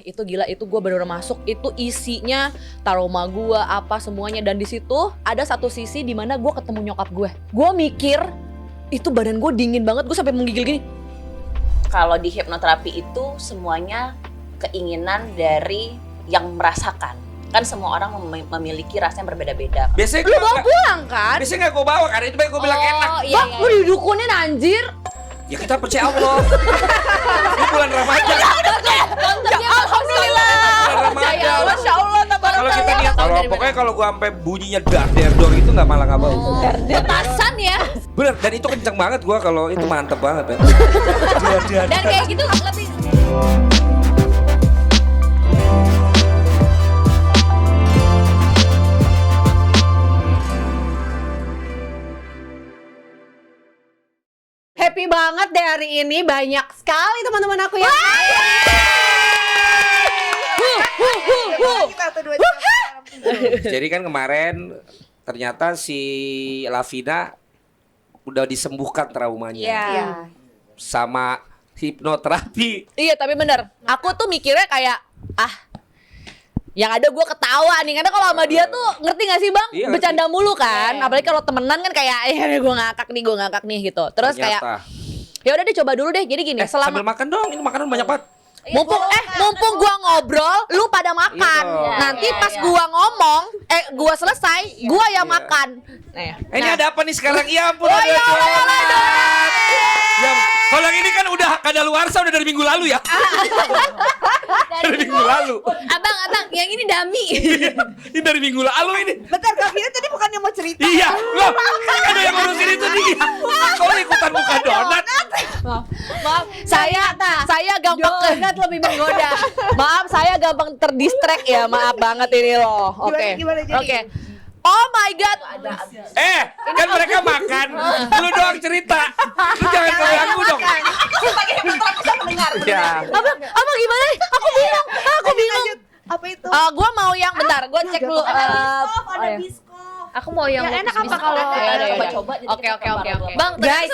Itu gila, itu gue bener-bener masuk, itu isinya trauma gue apa semuanya. Dan di situ ada satu sisi dimana gue ketemu nyokap gue mikir itu badan gue dingin banget, gue sampai menggigil gini. Kalau di hipnoterapi itu semuanya keinginan dari yang merasakan. Kan semua orang memiliki rasa yang berbeda-beda. Biasanya Lu bawa pulang kan? Biasanya gak gue bawa karena itu baik gue bilang enak. Iya, Bang, lu didukunin anjir. Ya kita percaya Allah. Ini bulan Ramadan. Alhamdulillah. Bulan Ramadan. Masya Allah, Kalau kita niat pokoknya kalau gue sampai bunyinya dar itu nggak malah nggak bau. Petasan ya. Bener, dan itu kenceng banget gue kalau itu mantep banget ya. Dan kayak gitu lebih. Happy banget deh hari ini, banyak sekali teman-teman aku yang Jadi kan kemarin ternyata si Lavina udah disembuhkan traumanya sama hipnoterapi. Iya tapi bener, aku tuh mikirnya kayak yang ada gue ketawa nih, karena kalau sama dia tuh ngerti gak sih bang, Iya, bercanda mulu kan, apalagi kalau temenan kan kayak gue ngakak nih gitu. Terus Ternyata. kayak ya udah deh coba dulu deh. Jadi gini, Sambil makan dong, ini makanan banyak banget. mumpung gua ngobrol, lu pada makan. Iya. Nanti pas gua ngomong, gua selesai, gua yang makan. Ini ada apa nih sekarang? Ya ampun, Oh, ada ya Allah, donat. Ya, kalau yang ini kan udah kadaluarsa udah dari minggu lalu ya. Dari minggu lalu. Abang, yang ini dami. Ini dari minggu lalu ini. Bentar, Kak Vina tadi bukannya mau cerita? Iya, loh, ada yang ngurusin itu dia. Kau ikutan buka donat. Maaf, saya gampang Donat lebih menggoda. Maaf, saya gampang terdistract ya. Maaf banget ini loh. Oke. Gimana jadi? Oke. Oh my god. Kan mereka makan, lu doang cerita. Lu jangan ganggu dong. Sebagai hipnoterapi bisa mendengar. Ya. Abang gimana nih? Aku bingung. Apa itu? Gua mau yang bentar, gua cek dulu. Ada biskop. Aku mau yang enak apa kalau coba-coba. Oke. Bang, guys,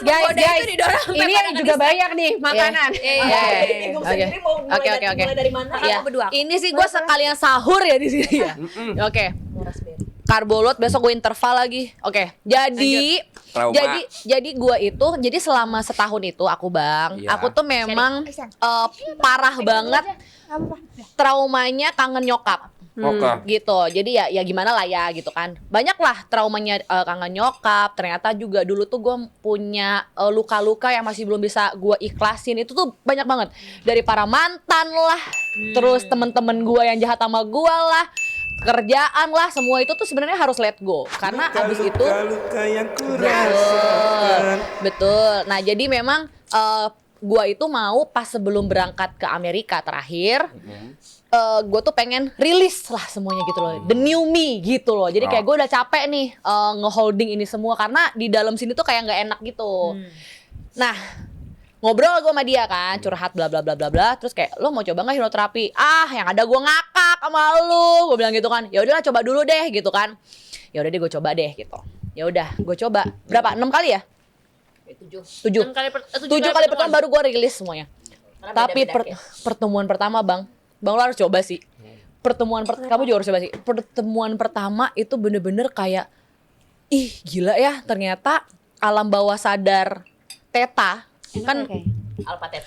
ini yang juga banyak nih makanan. Bingung sendiri mau mulai dari mana? Iya. Ini sih gue sekalian sahur ya di sini ya. Oke. Karbolot besok gue interval lagi. Oke. Jadi Trauma. jadi gue itu jadi selama setahun itu aku bang, Iya. aku tuh memang parah banget traumanya kangen nyokap. Oke. Gitu. Jadi ya gimana lah ya gitu kan. Banyak lah traumanya kangen nyokap. Ternyata juga dulu tuh gue punya luka-luka yang masih belum bisa gue ikhlasin. Itu tuh banyak banget. Dari para mantan lah, terus temen-temen gue yang jahat sama gue lah, kerjaan lah, semua itu tuh sebenarnya harus let go. Karena abis itu luka yang betul. Nah jadi memang gue itu mau pas sebelum berangkat ke Amerika terakhir, gue tuh pengen rilis lah semuanya gitu loh, the new me gitu loh. Jadi kayak gue udah capek nih ngeholding ini semua karena di dalam sini tuh kayak nggak enak gitu. Nah ngobrol gue sama dia kan, curhat bla bla bla bla bla. Terus kayak lo mau coba nggak hipnoterapi? Yang ada gue ngakak sama lu, gue bilang gitu kan. Ya udahlah coba dulu deh gitu kan. Ya udah deh gue coba deh gitu. Ya udah gue coba berapa? 6 kali ya? 7 kali pertama baru gue rilis semuanya. Tapi pertemuan pertama bang lo harus coba sih. Kamu juga harus coba sih. Pertemuan pertama itu bener-bener kayak gila ya, ternyata alam bawah sadar Theta kan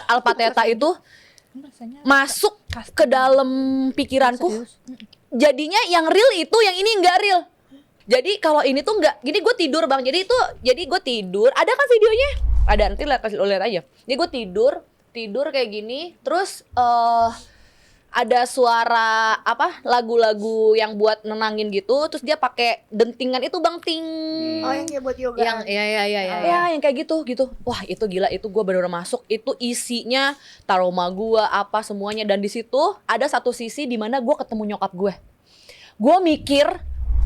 Alpha Theta itu masuk ke dalam pikiranku. Jadinya yang real itu, yang ini enggak real. Jadi kalau ini tuh enggak, gini gue tidur bang. Jadi gue tidur, ada kan videonya? Ada, nanti lihat aja. Jadi gue tidur kayak gini, terus ada suara lagu-lagu yang buat nenangin gitu, terus dia pakai dentingan itu bang, ting. Oh yang kayak buat yoga. Ya yang kayak gitu. Wah itu gila, itu gue bener-bener masuk. Itu isinya trauma gue apa semuanya. Dan di situ ada satu sisi di mana gue ketemu nyokap gue. Gue mikir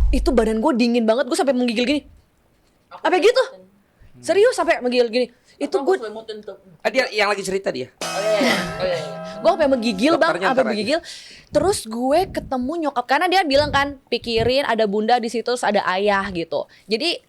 itu badan gue dingin banget, gue sampai menggigil gini. Apa gitu? Serius sampai menggigil gini. Itu gue dia yang lagi cerita dia. gue sampai menggigil bang, Dokternya sampai ntar menggigil. Terus gue ketemu nyokap karena dia bilang kan, pikirin ada bunda di situ, terus ada ayah gitu. Jadi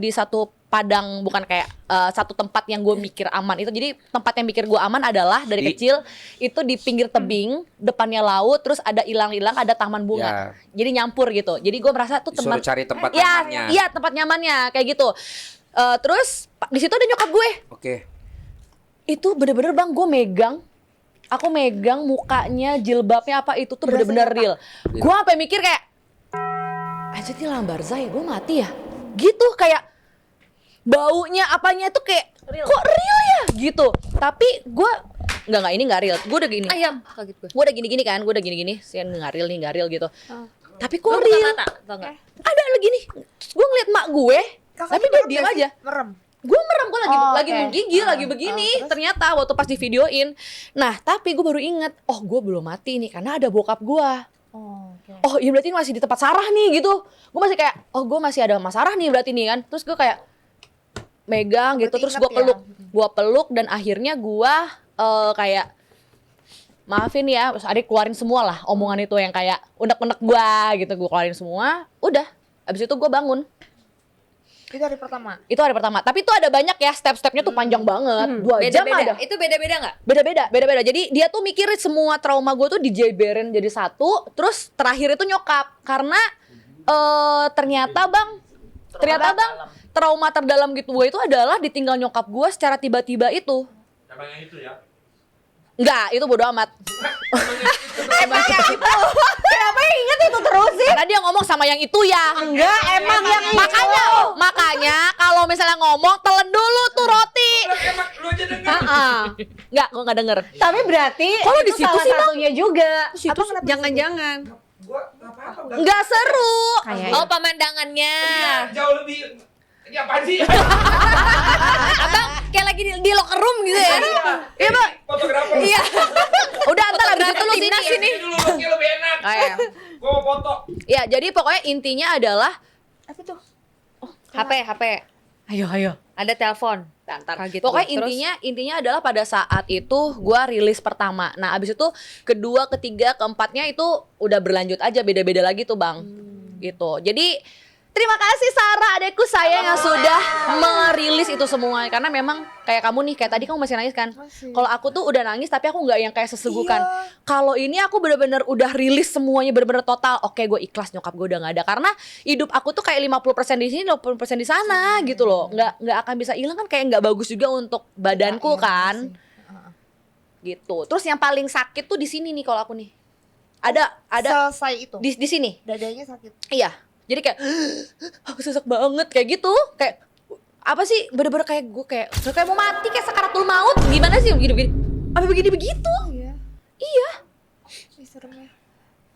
di satu padang, bukan kayak satu tempat yang gue mikir aman itu. Jadi tempat yang mikir gue aman adalah dari kecil itu di pinggir tebing, depannya laut, terus ada ilang-ilang, ada taman bunga. Jadi nyampur gitu. Jadi gue merasa tuh Disuruh tempat cari tempat ya, nyamannya. iya tempat nyamannya kayak gitu. Terus di situ ada nyokap gue. Oke. Itu bener-bener bang, gue aku megang mukanya, jilbabnya apa itu tuh bener-bener real. Gue sampai mikir kayak, aja nih Lambarza ya, gue mati ya. Gitu kayak baunya apanya tuh kayak real. Kok real ya gitu. Tapi gue nggak ini nggak real. Gue udah gini. Ayam kaget gue. Gue udah gini-gini kan, gue udah gini-gini. Sian nggak real gitu. Tapi kok Lu buka real. mata, tau nggak? Ada lagi nih. Gue ngeliat mak gue, tapi dia diam aja. Merem. Gue merem, gue lagi oke. menggigil, lagi begini. Ternyata waktu pas di videoin. Nah, tapi gue baru inget, oh gue belum mati nih karena ada bokap gue. Oh iya berarti masih di tempat Sarah nih gitu. Gue masih kayak, oh gue masih ada Mas Sarah nih berarti nih kan. Terus gue kayak megang gitu, terus gue peluk. Gue peluk dan akhirnya gue kayak, maafin ya, terus adik keluarin semua lah omongan itu yang kayak unek-unek gue gitu. Gue keluarin semua, udah. Abis itu gue bangun. Itu hari pertama. Itu hari pertama. Tapi itu ada banyak ya, step-stepnya tuh panjang banget. 2 jam ada. Itu beda-beda nggak? Beda-beda. Jadi dia tuh mikirin semua trauma gue tuh dijeberin jadi satu. Terus terakhir itu nyokap. Karena ternyata bang, trauma terdalam gitu gue itu adalah ditinggal nyokap gue secara tiba-tiba itu. Emang yang itu ya? Enggak, itu bodo amat. Emang yang itu. Kenapa inget itu terus sih? Karena dia ngomong sama yang itu ya. Enggak, emang yang Makanya kalau misalnya ngomong telan dulu tuh roti. Emang lu aja denger. Enggak, gue nggak denger. Tapi berarti Kalau di itu situ salah sih, Bang. satunya juga. Situ Apa kenapa Jangan-jangan. Gua nggak apa-apa. Nggak seru. Oh, pemandangannya. Jauh lebih. Ini apaan sih? Abang kayak lagi di locker room gitu ya. Iya bang. Fotografer. Iya. Udah antar abis itu lu Timnas sini. ini. Dulu kayak lebih enak. Iya. Gua mau foto. Ya jadi pokoknya intinya adalah Apa tuh? HP. ayo. Ada telepon. Ntar kaget. Pokoknya gue. Terus, intinya adalah pada saat itu gua rilis pertama. Nah abis itu kedua, ketiga, keempatnya itu udah berlanjut aja, beda-beda lagi tuh bang. Gitu. Jadi terima kasih Sarah adekku saya yang sudah merilis itu semua. Karena memang kayak kamu nih, kayak tadi kamu masih nangis kan. Kalau aku tuh udah nangis tapi aku nggak yang kayak sesegukan. Kalau ini aku bener-bener udah rilis semuanya bener-bener total. Oke, gue ikhlas, nyokap gue udah nggak ada. Karena hidup aku tuh kayak 50% di sini, 50% di sana gitu loh. Nggak akan bisa hilang kan, kayak nggak bagus juga untuk badanku kan. Gitu. Terus yang paling sakit tuh di sini nih kalau aku nih. Ada Selesai itu. di sini. Dadanya sakit. Iya. Jadi kayak aku sesak banget kayak gitu. Kayak apa sih? Bener-bener kayak gue kayak mau mati, kayak sakaratul maut. Gimana sih begini-begini? Apa begini begitu? Iya. Ih, serem ya.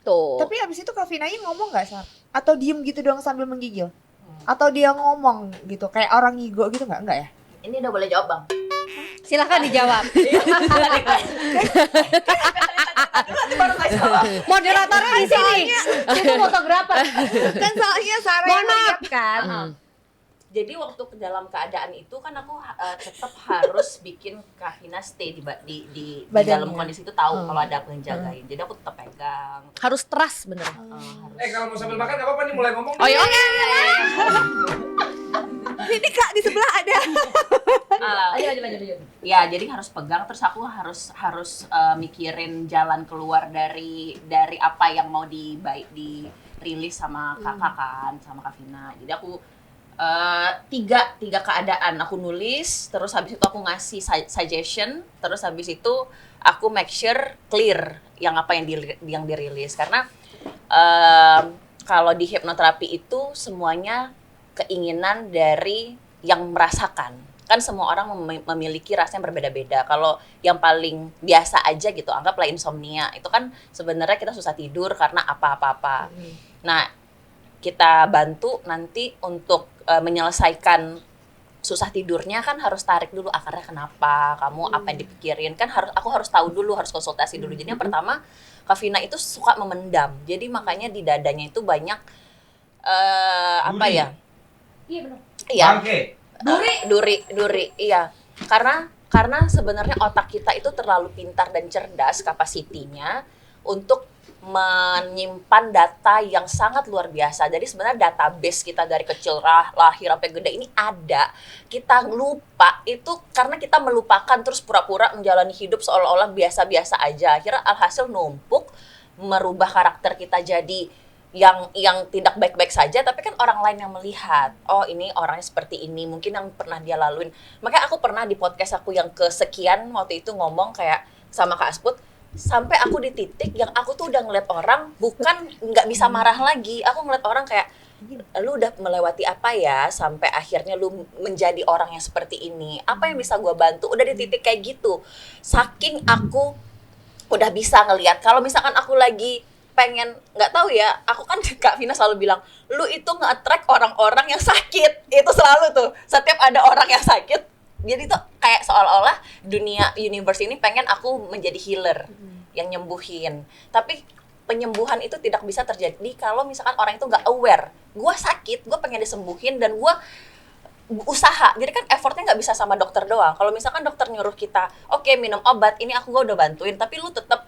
Tuh. Tapi abis itu Kak Vinaya ngomong gak, Sar? Atau diem gitu doang sambil menggigil? Atau dia ngomong gitu, kayak orang ngigo gitu gak? Enggak ya? Ini udah boleh jawab bang. silahkan dijawab. Moderatornya di sini. Itu fotografer. Kan soalnya Sarah yang lihat kan. Jadi waktu ke dalam keadaan itu kan aku tetap harus bikin Kak Vina stay di dalam kondisi itu, tahu kalau ada aku yang jagain. Jadi aku tetap pegang. Harus trust bener. Kalau mau sambil makan nggak apa-apa nih, mulai ngomong. Oh iya, oke. Ini Kak di sebelah ada. Lanjut. Ya, jadi harus pegang, terus aku harus mikirin jalan keluar dari apa yang mau dirilis sama kakak kan, sama Kak Vina. Jadi aku tiga keadaan aku nulis, terus habis itu aku ngasih suggestion, terus habis itu aku make sure clear yang apa yang dirilis, karena kalau di hipnoterapi itu semuanya keinginan dari yang merasakan. Kan semua orang memiliki rasa yang berbeda-beda. Kalau yang paling biasa aja gitu, anggaplah insomnia, itu kan sebenarnya kita susah tidur karena apa-apa. Nah, kita bantu nanti untuk menyelesaikan susah tidurnya, kan harus tarik dulu akarnya kenapa, kamu apa yang dipikirin, kan aku harus tahu dulu, harus konsultasi dulu. Jadi yang pertama, Kak Vina itu suka memendam, jadi makanya di dadanya itu banyak apa ya? Iya benar. Iya. Duri, iya. Karena sebenarnya otak kita itu terlalu pintar dan cerdas kapasitinya untuk menyimpan data yang sangat luar biasa. Jadi sebenarnya database kita dari kecil lahir sampai gede ini ada. Kita lupa itu karena kita melupakan terus pura-pura menjalani hidup seolah-olah biasa-biasa aja. Akhirnya alhasil numpuk, merubah karakter kita jadi yang tidak baik-baik saja, tapi kan orang lain yang melihat, oh ini orangnya seperti ini, mungkin yang pernah dia laluin. Makanya aku pernah di podcast aku yang kesekian waktu itu ngomong kayak sama Kak Asput, sampai aku di titik yang aku tuh udah ngeliat orang bukan nggak bisa marah lagi, aku ngeliat orang kayak lu udah melewati apa ya sampai akhirnya lu menjadi orang yang seperti ini, apa yang bisa gua bantu, udah di titik kayak gitu. Saking aku udah bisa ngelihat kalau misalkan aku lagi pengen, nggak tahu ya, aku kan Kak Vina selalu bilang lu itu nge-attract orang-orang yang sakit, itu selalu tuh setiap ada orang yang sakit, jadi tuh kayak seolah-olah dunia universe ini pengen aku menjadi healer yang nyembuhin. Tapi penyembuhan itu tidak bisa terjadi kalau misalkan orang itu nggak aware gue sakit, gue pengen disembuhin dan gue usaha. Jadi kan effortnya nggak bisa sama dokter doang. Kalau misalkan dokter nyuruh kita oke, minum obat ini, aku gue udah bantuin, tapi lu tetap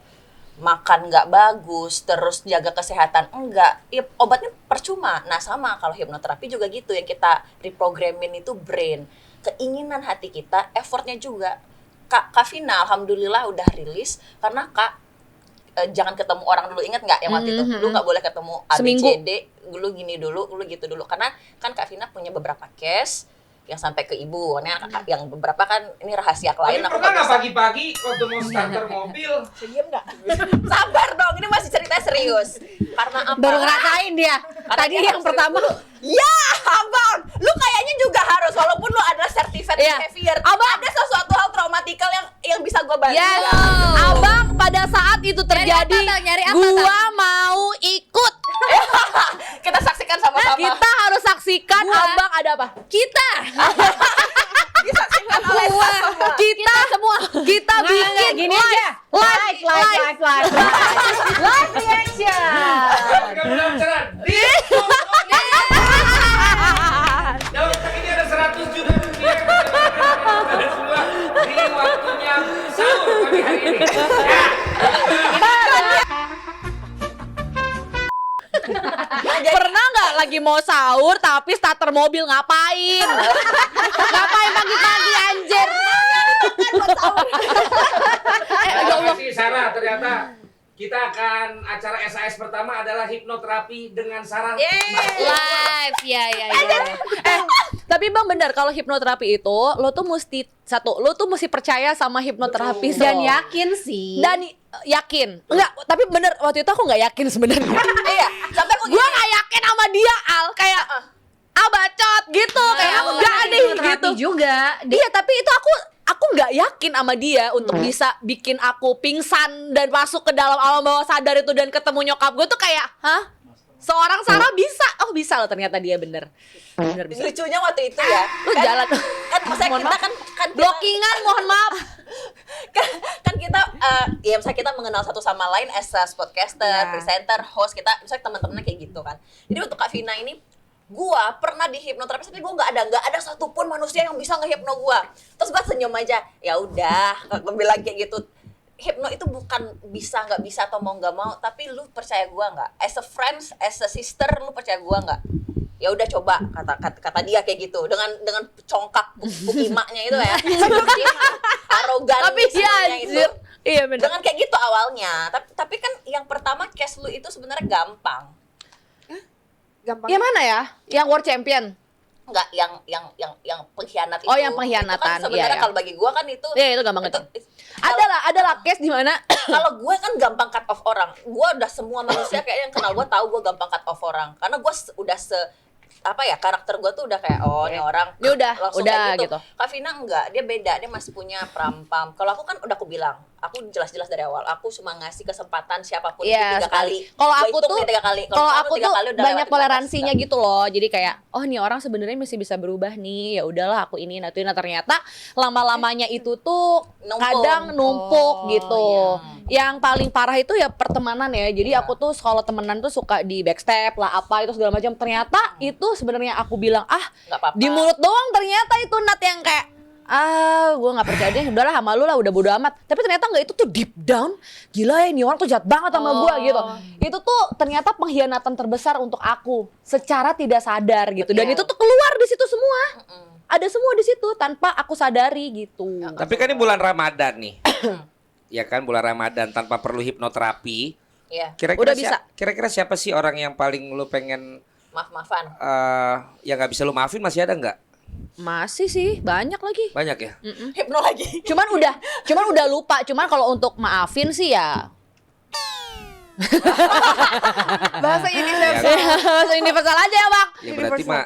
makan nggak bagus, terus jaga kesehatan enggak, ya obatnya percuma. Nah sama kalau hipnoterapi juga gitu, yang kita reprogramin itu brain, keinginan hati kita, effortnya juga. Kak Vina alhamdulillah udah rilis karena Kak jangan ketemu orang dulu, ingat nggak yang waktu itu lu nggak boleh ketemu ABCD, lu gini dulu, lu gitu dulu, karena kan Kak Vina punya beberapa case yang sampai ke ibu, yang beberapa kan ini rahasia klien. Tapi pernah nggak pagi-pagi waktu mau starter mobil? Diam nggak? Sabar dong, ini masih cerita serius. Karena apa? Baru ngerasain dia. Tadi dia yang harus pertama. Ya, abang, lu kayaknya juga harus, walaupun lu adalah certified behavior, ada sesuatu hal traumatikal yang bisa gue bantu. Ya, abang pada saat itu terjadi, nyari apa, gua mau ikut. Kita saksikan sama-sama. Kita harus saksikan abang ada apa? Kita. Disaksikan oleh semua. Kita semua. Kita bikin Gini aja. Live reaction. Penasaran? Dalam otak ini ada 100 juta rupiah yang bisa kita semua di waktunya sahur pagi hari ini. Pernah nggak lagi mau sahur tapi starter mobil ngapain? Ngapain pagi-pagi anjir? Terima kasih Sarah, ternyata kita akan acara SAS pertama adalah hipnoterapi dengan Sarah. Live. Ya. Tapi bang benar kalau hipnoterapi itu lo tuh mesti percaya sama hipnoterapi Dan yakin sih. dan yakin. Enggak, tapi bener waktu itu aku nggak yakin sebenarnya. Iya, sampai aku Gua nggak yakin sama dia Al, kayak bacot gitu, kayak aku enggak nih gitu. Juga. Iya, tapi itu aku nggak yakin sama dia untuk bisa bikin aku pingsan dan masuk ke dalam alam bawah sadar itu dan ketemu nyokap gue tuh kayak, hah? Seorang Sarah bisa? Oh bisa loh ternyata dia bener bisa. lucunya waktu itu ya. Lu jalan. Kan maksudnya Mohon kita maaf. kan Blockingan, mohon maaf. kan kita ya misalnya kita mengenal satu sama lain as a podcaster, presenter, host, kita misalnya teman-temannya kayak gitu kan. Jadi untuk Kak Vina ini, gua pernah di hipnoterapi tapi gua nggak ada satupun manusia yang bisa ngehipno gua. Terus gua senyum aja, ya udah, gua bilang kayak gitu. Hipno itu bukan bisa nggak bisa atau mau nggak mau, tapi lu percaya gua nggak? As a friends, as a sister, lu percaya gua nggak? Ya udah coba, kata dia kayak gitu, dengan congkak bukimanya itu ya, arogan Tapi dia semuanya itu. anjir. Iya bener. Dengan kayak gitu awalnya, tapi kan yang pertama case lu itu sebenarnya gampang. Gampang. Yang mana ya? Yang world champion? Enggak, yang pengkhianat itu. Oh, yang pengkhianatan, Itu kan sebenarnya iya. kalau bagi gua kan itu Iya itu gampang itu. Adalah case di mana kalau gue kan gampang cut off orang. Gue udah semua manusia kayaknya yang kenal gue tahu gue gampang cut off orang. Karena gue udah karakter gue tuh udah kayak ini orang Ini udah langsung udah kayak gitu. Kak Vina enggak, dia beda, dia masih punya pram-pam. Kalau aku kan udah aku bilang, aku jelas-jelas dari awal, aku cuma ngasih kesempatan siapapun Iya, itu 3 kali. Kalau Gua aku hitung tuh nih 3 kali. kalau aku tiga tuh kali udah banyak lewatin toleransinya batas. gitu loh. Jadi kayak nih orang sebenarnya masih bisa berubah nih. Ya udahlah aku ini. Nah ternyata lama-lamanya itu tuh Numpuk. kadang numpuk gitu. iya. Yang paling parah itu ya pertemanan ya. Jadi aku tuh kalau temenan tuh suka di backstep lah apa itu segala macam. Ternyata itu sebenarnya aku bilang Nggak apa-apa. di mulut doang, ternyata itu Nat yang kayak gue nggak percaya deh, udahlah sama lu lah, udah bodo amat. Tapi ternyata nggak, itu tuh deep down, gila ya, ini orang tuh jahat banget sama gue gitu. Itu tuh ternyata pengkhianatan terbesar untuk aku, secara tidak sadar gitu. Dan itu tuh keluar di situ semua, ada semua di situ tanpa aku sadari gitu. Tapi kan ini bulan Ramadan nih. Ya kan, bulan Ramadan tanpa perlu hipnoterapi. Iya. Udah bisa. Kira-kira siapa sih orang yang paling lu pengen Maaf-maafan. yang nggak bisa lu maafin, masih ada nggak? Masih sih, banyak lagi. Banyak ya? Hipno lagi. Cuman udah lupa. Cuman kalau untuk maafin sih ya Bahasa universal. bahasa universal aja ya, Bang.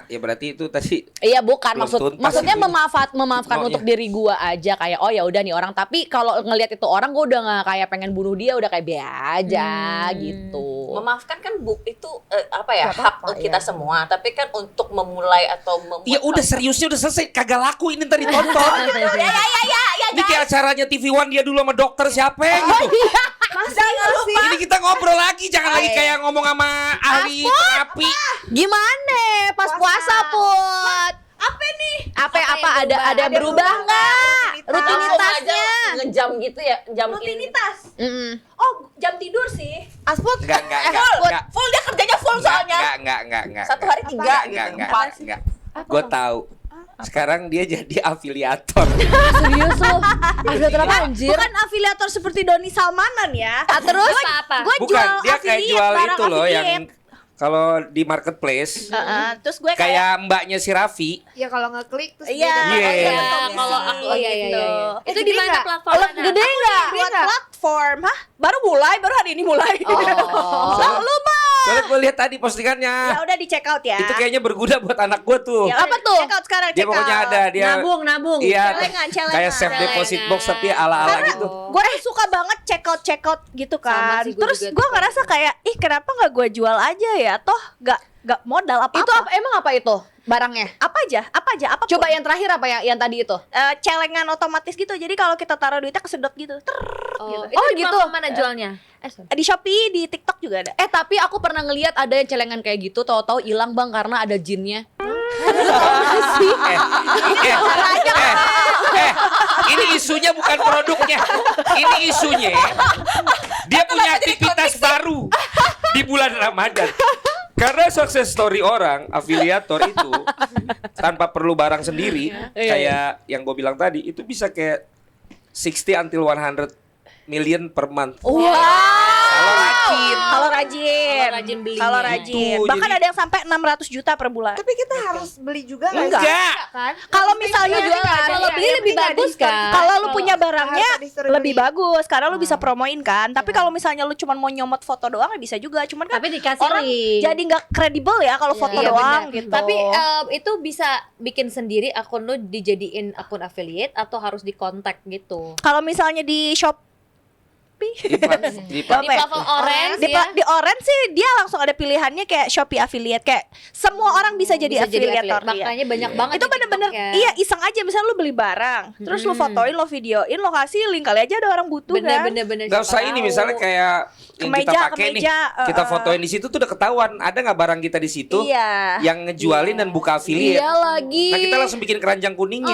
Ya berarti itu tadi. Iya, bukan Belum tuntas maksudnya gitu. memaafkan Oh, untuk iya. diri gua aja, kayak oh ya udah nih orang, tapi kalau ngelihat itu orang gua udah nggak kayak pengen bunuh dia, udah kayak biasa aja gitu. Memaafkan kan itu apa ya, Gak hak apa-apa, kita ya. semua, tapi kan untuk memulai atau membuat Ya udah, seriusnya udah selesai, kagak laku ini tadi tonton. Ini kayak acaranya TV One dia dulu sama dokter siapa gitu. Ini kita ngobrol lagi, jangan lagi kayak ngomong sama ahli terapi. Gimana pas puasa, Put? apa nih? Apa ada berubah nggak rutinitasnya? Ngejam gitu ya, jam Rutinitas. Mm-mm. Oh, jam tidur sih. Asput. Enggak. full dia kerjanya full soalnya. Enggak. Satu hari 3 gitu, 4. Enggak. Gue tahu. Sekarang dia jadi afiliator. Serius lu? Afiliator apa anjir? Bukan afiliator seperti Doni Salmanan ya. Terus Gue Bukan, jual dia kayak affiliate, jual barang itu loh yang affiliate. kalau di marketplace Terus gue kayak kayak mbaknya si Raffi. Ya kalau ngeklik terus Iya, dia Iya. dapat Iya, komisi kalau aku gitu. Itu di mana platformnya? gede nggak? Buat platform, baru hari ini mulai. Oh. Lu Bang. Soalnya gue lihat tadi postingannya. Ya udah di check out ya. Itu kayaknya berguna buat anak gue tuh. Ya Apa udah, tuh? Check out sekarang, Dia check pokoknya out. ada dia. Nabung. Iya. Celengan. Kayak safe deposit box tapi ala-ala gitu. Gue suka banget check out gitu kan. Sama sih, gue Terus juga gue tuh. ngerasa kayak, kenapa nggak gue jual aja ya? Toh nggak modal apa-apa. Itu emang apa itu barangnya? Apa aja. Coba yang terakhir apa yang tadi itu? Celengan otomatis gitu. Jadi kalau kita taruh duitnya kesedot gitu. Gitu. Itu di gitu. platform mana jualnya? Di Shopee, di TikTok juga ada. Tapi aku pernah ngelihat ada yang celengan kayak gitu, tahu-tahu hilang Bang karena ada jinnya. Ini isunya bukan produknya. Ini isunya dia punya aktivitas baru di bulan Ramadan. Karena success story orang afiliator itu tanpa perlu barang sendiri, kayak yang gue bilang tadi, itu bisa kayak 60 until 100 million per month. Kalau rajin. Kalau rajin. Itu, Bahkan jadi- ada yang sampai 600 juta per bulan. Tapi kita harus beli juga nggak sih? Enggak. Kan? Kalau misalnya Kalau beli lebih bagus kan? kalau lu punya barangnya Harus disuruh lebih beli. bagus karena lu bisa promoin kan. Tapi kalau misalnya lu cuma mau nyomot foto doang ya bisa juga. Cuman kan Tapi dikasih orang link. jadi nggak kredibel ya kalau foto Iya, doang benar. gitu. Tapi itu bisa bikin sendiri akun lu dijadiin akun affiliate atau harus dikontak gitu. kalau misalnya di Shopee Di Di Apa ya? platform orange di, ya. di Orange sih dia langsung ada pilihannya kayak Shopee affiliate, kayak semua orang bisa jadi Bisa jadi affiliator. affiliate. Iya. Makanya banyak banget Itu di bener-bener TikTok ya. iya iseng aja, misalnya lu beli barang terus lu fotoin, lo videoin, lo kasih link, kali aja ada orang butuh kan. Bener-bener Nggak usah ini, misalnya kayak yang kita Kemeja, pakai nih, kemeja, kita fotoin di situ tuh udah ketahuan ada nggak barang kita di situ Iya. yang ngejualin dan buka affiliate. Iya lagi. Nah kita langsung bikin keranjang kuningnya.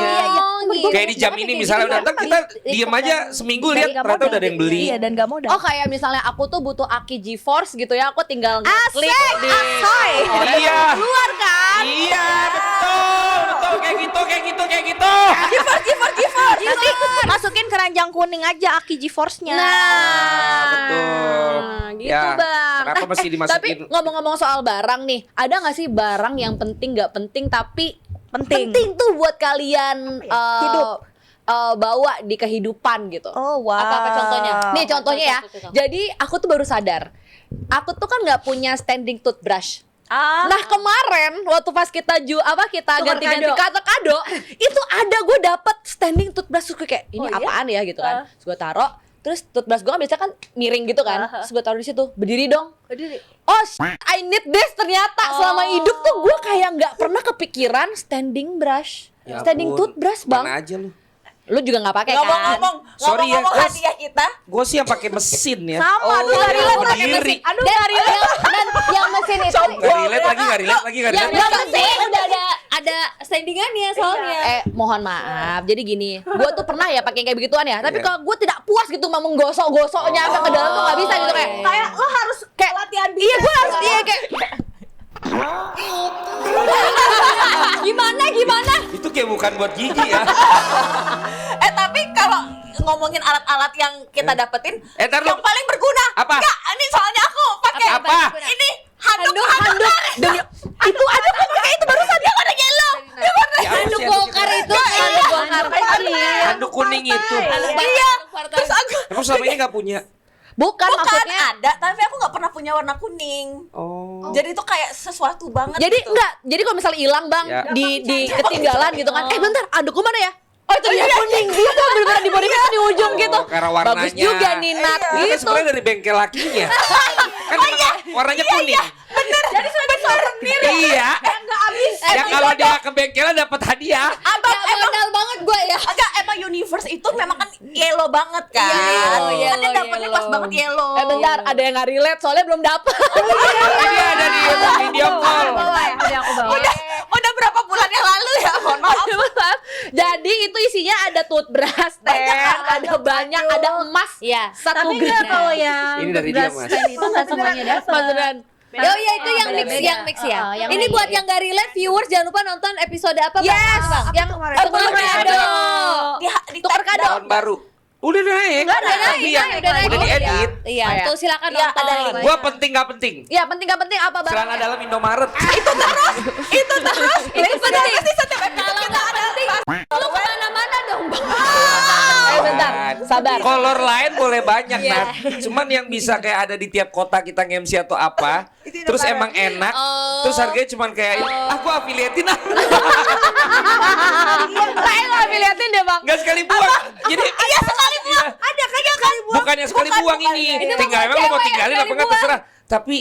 gitu. Kayak di jam ini misalnya datang kita diem aja seminggu lihat Nggak ternyata modal. udah ada yang beli. Iya, dan gak modal. Oh, kayak misalnya aku tuh butuh aki GeForce gitu ya, aku tinggal Asik, klik di asoy. Iya. Keluar kan? Iya betul kayak gitu. Nanti masukin keranjang kuning aja aki GeForce-nya. Betul. gitu Ya, Bang. kenapa mesti Tapi dimasukin? ngomong-ngomong soal barang nih, ada nggak sih barang yang penting nggak penting tapi Penting. tuh buat kalian Hidup. bawa di kehidupan gitu? Oh wow. Apa contohnya? Nih contohnya ya. Contoh. Jadi aku tuh baru sadar, aku tuh kan nggak punya standing toothbrush. Nah kemarin waktu pas kita kita Tukar ganti-ganti kado, itu ada gue dapet standing toothbrush. Terus gue kayak ini Oh, iya? apaan ya gitu kan. Terus gue taruh, terus toothbrush gue kan biasanya kan miring gitu kan. Terus gue taruh di situ, berdiri dong. Oh I need this ternyata. Selama hidup tuh gue kayak nggak pernah kepikiran standing brush, Ya standing ampun, toothbrush mana Bang. aja lu. Lu juga nggak pakai kan? Sorry ya, ngomong gua- hadiah kita. Gue sih yang pakai mesin ya. Sama, aduh gak relate pakai Berdiri. mesin. Aduh Dan, gak relate. dan yang mesin itu Nggak relate lagi. yang mesin udah ada standingannya soalnya. Mohon maaf. Jadi gini, gue tuh pernah ya pakai kayak begituan ya. Tapi Iya. kalau gue tidak puas gitu mau menggosok-gosoknya sampai ke dalam tuh nggak bisa gitu kayak. Kayak lo harus Kayak latihan Iya, gue harus kayak. Gimana? Itu kayak bukan buat gigi ya. Tapi kalau ngomongin alat-alat yang kita dapetin, Ntar lu- yang paling berguna. Apa? Enggak, ini soalnya aku pakai Apa? ini handuk karet. Itu aja gue pakai itu barusan Yang warna yellow. Yang warna Ya, apa Handuk sih bongkar itu, handuk bongkar kecil. handuk kuning itu. Iya. Terus aku Emang selama ini nggak punya? bukan maksudnya. ada, tapi aku nggak pernah punya warna kuning. Oh. Jadi itu kayak sesuatu banget. Jadi gitu. enggak, jadi kalau misalnya hilang bang Ya. di ketinggalan gitu kan. Bentar, adukku mana ya? Oh itu dia kuning gitu, bener-bener di body di ujung Oh, gitu. karena warnanya. Bagus juga nih Nat Itu kan gitu. sebenarnya dari bengkel lakinya. Kan warnanya kuning. bener. Jadi sudah sendiri. Iya. Enggak habis. Ya kalau dia ke bengkelan dapat hadiah. Ya modal banget gue ya. Agak emang universe itu memang kan yellow banget kan. Iya, Kan dia dapetnya pas banget yellow. Bentar, ada yang nggak relate soalnya belum dapet. Ini ada di video call. Udah berapa bulan yang lalu ya? Mohon maaf. Jadi itu isinya ada toothbrush, ada banyak, ada emas. Iya. Satu Tapi enggak gram. kalau yang Ini dari dia, Mas. itu nggak semuanya dapat. Beneran. Oh iya itu yang mix, beda-beda. yang mix ya. yang Ini mix. buat yang gak relate viewers jangan lupa nonton episode apa Bang? Yes, Bang? yang Tukar kado. Di Tukar kado. Tahun baru. Udah naik. Udah naik, Tapi yang udah naik. udah diedit. Iya, Oh, ya. tuh silakan Iya, nonton. ada Gua penting nggak penting. Ya penting gak penting apa bang? Celana dalam Indomaret. Itu penting. Itu penting. Kalau nggak penting, lu kemana-mana dong Bang. Bentar, sabar. Kolor lain boleh banyak, Iya. Nat. Cuman yang bisa kayak ada di tiap kota kita nge-MC atau apa, terus emang enak, Oh. terus harganya cuman kayak aku afiliatin ah. Saya lo liatin deh bang. Nggak sekali buang. Jadi iya sekali buang. Ada kan yang sekali buang. Bukan yang sekali buang ini. Tinggal emang lo mau tinggalin apa enggak terserah. Tapi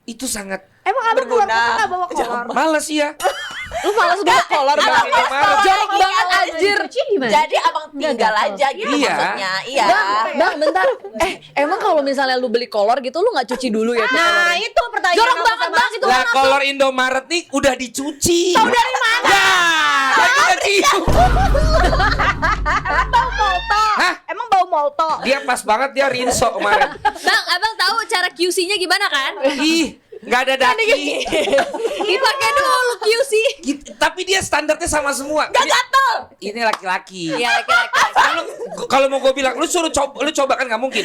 itu sangat Emang abang keluar kota nggak bawa kolor? males ya. Lu malas banget kolor bang. Indomaret. Jorok banget anjir. Jadi abang tinggal aja gitu Iya. maksudnya. Iya. Bang, bentar. Emang kalau misalnya lu beli kolor gitu lu nggak cuci dulu ya? Nah itu pertanyaan Jorok aku banget sama bang itu. Lah kolor Indomaret nih udah dicuci. Tahu dari mana? Ya, kan kita cium. Hah? Emang bau molto? Dia pas banget dia rinso kemarin. Bang, abang tahu cara QC-nya gimana kan? Ih, nggak ada daki. Dipakai dulu QC. Tapi dia standarnya sama semua. Gak gatel. Ini laki-laki. Iya laki-laki. Kalau mau gue bilang, lu coba kan nggak mungkin.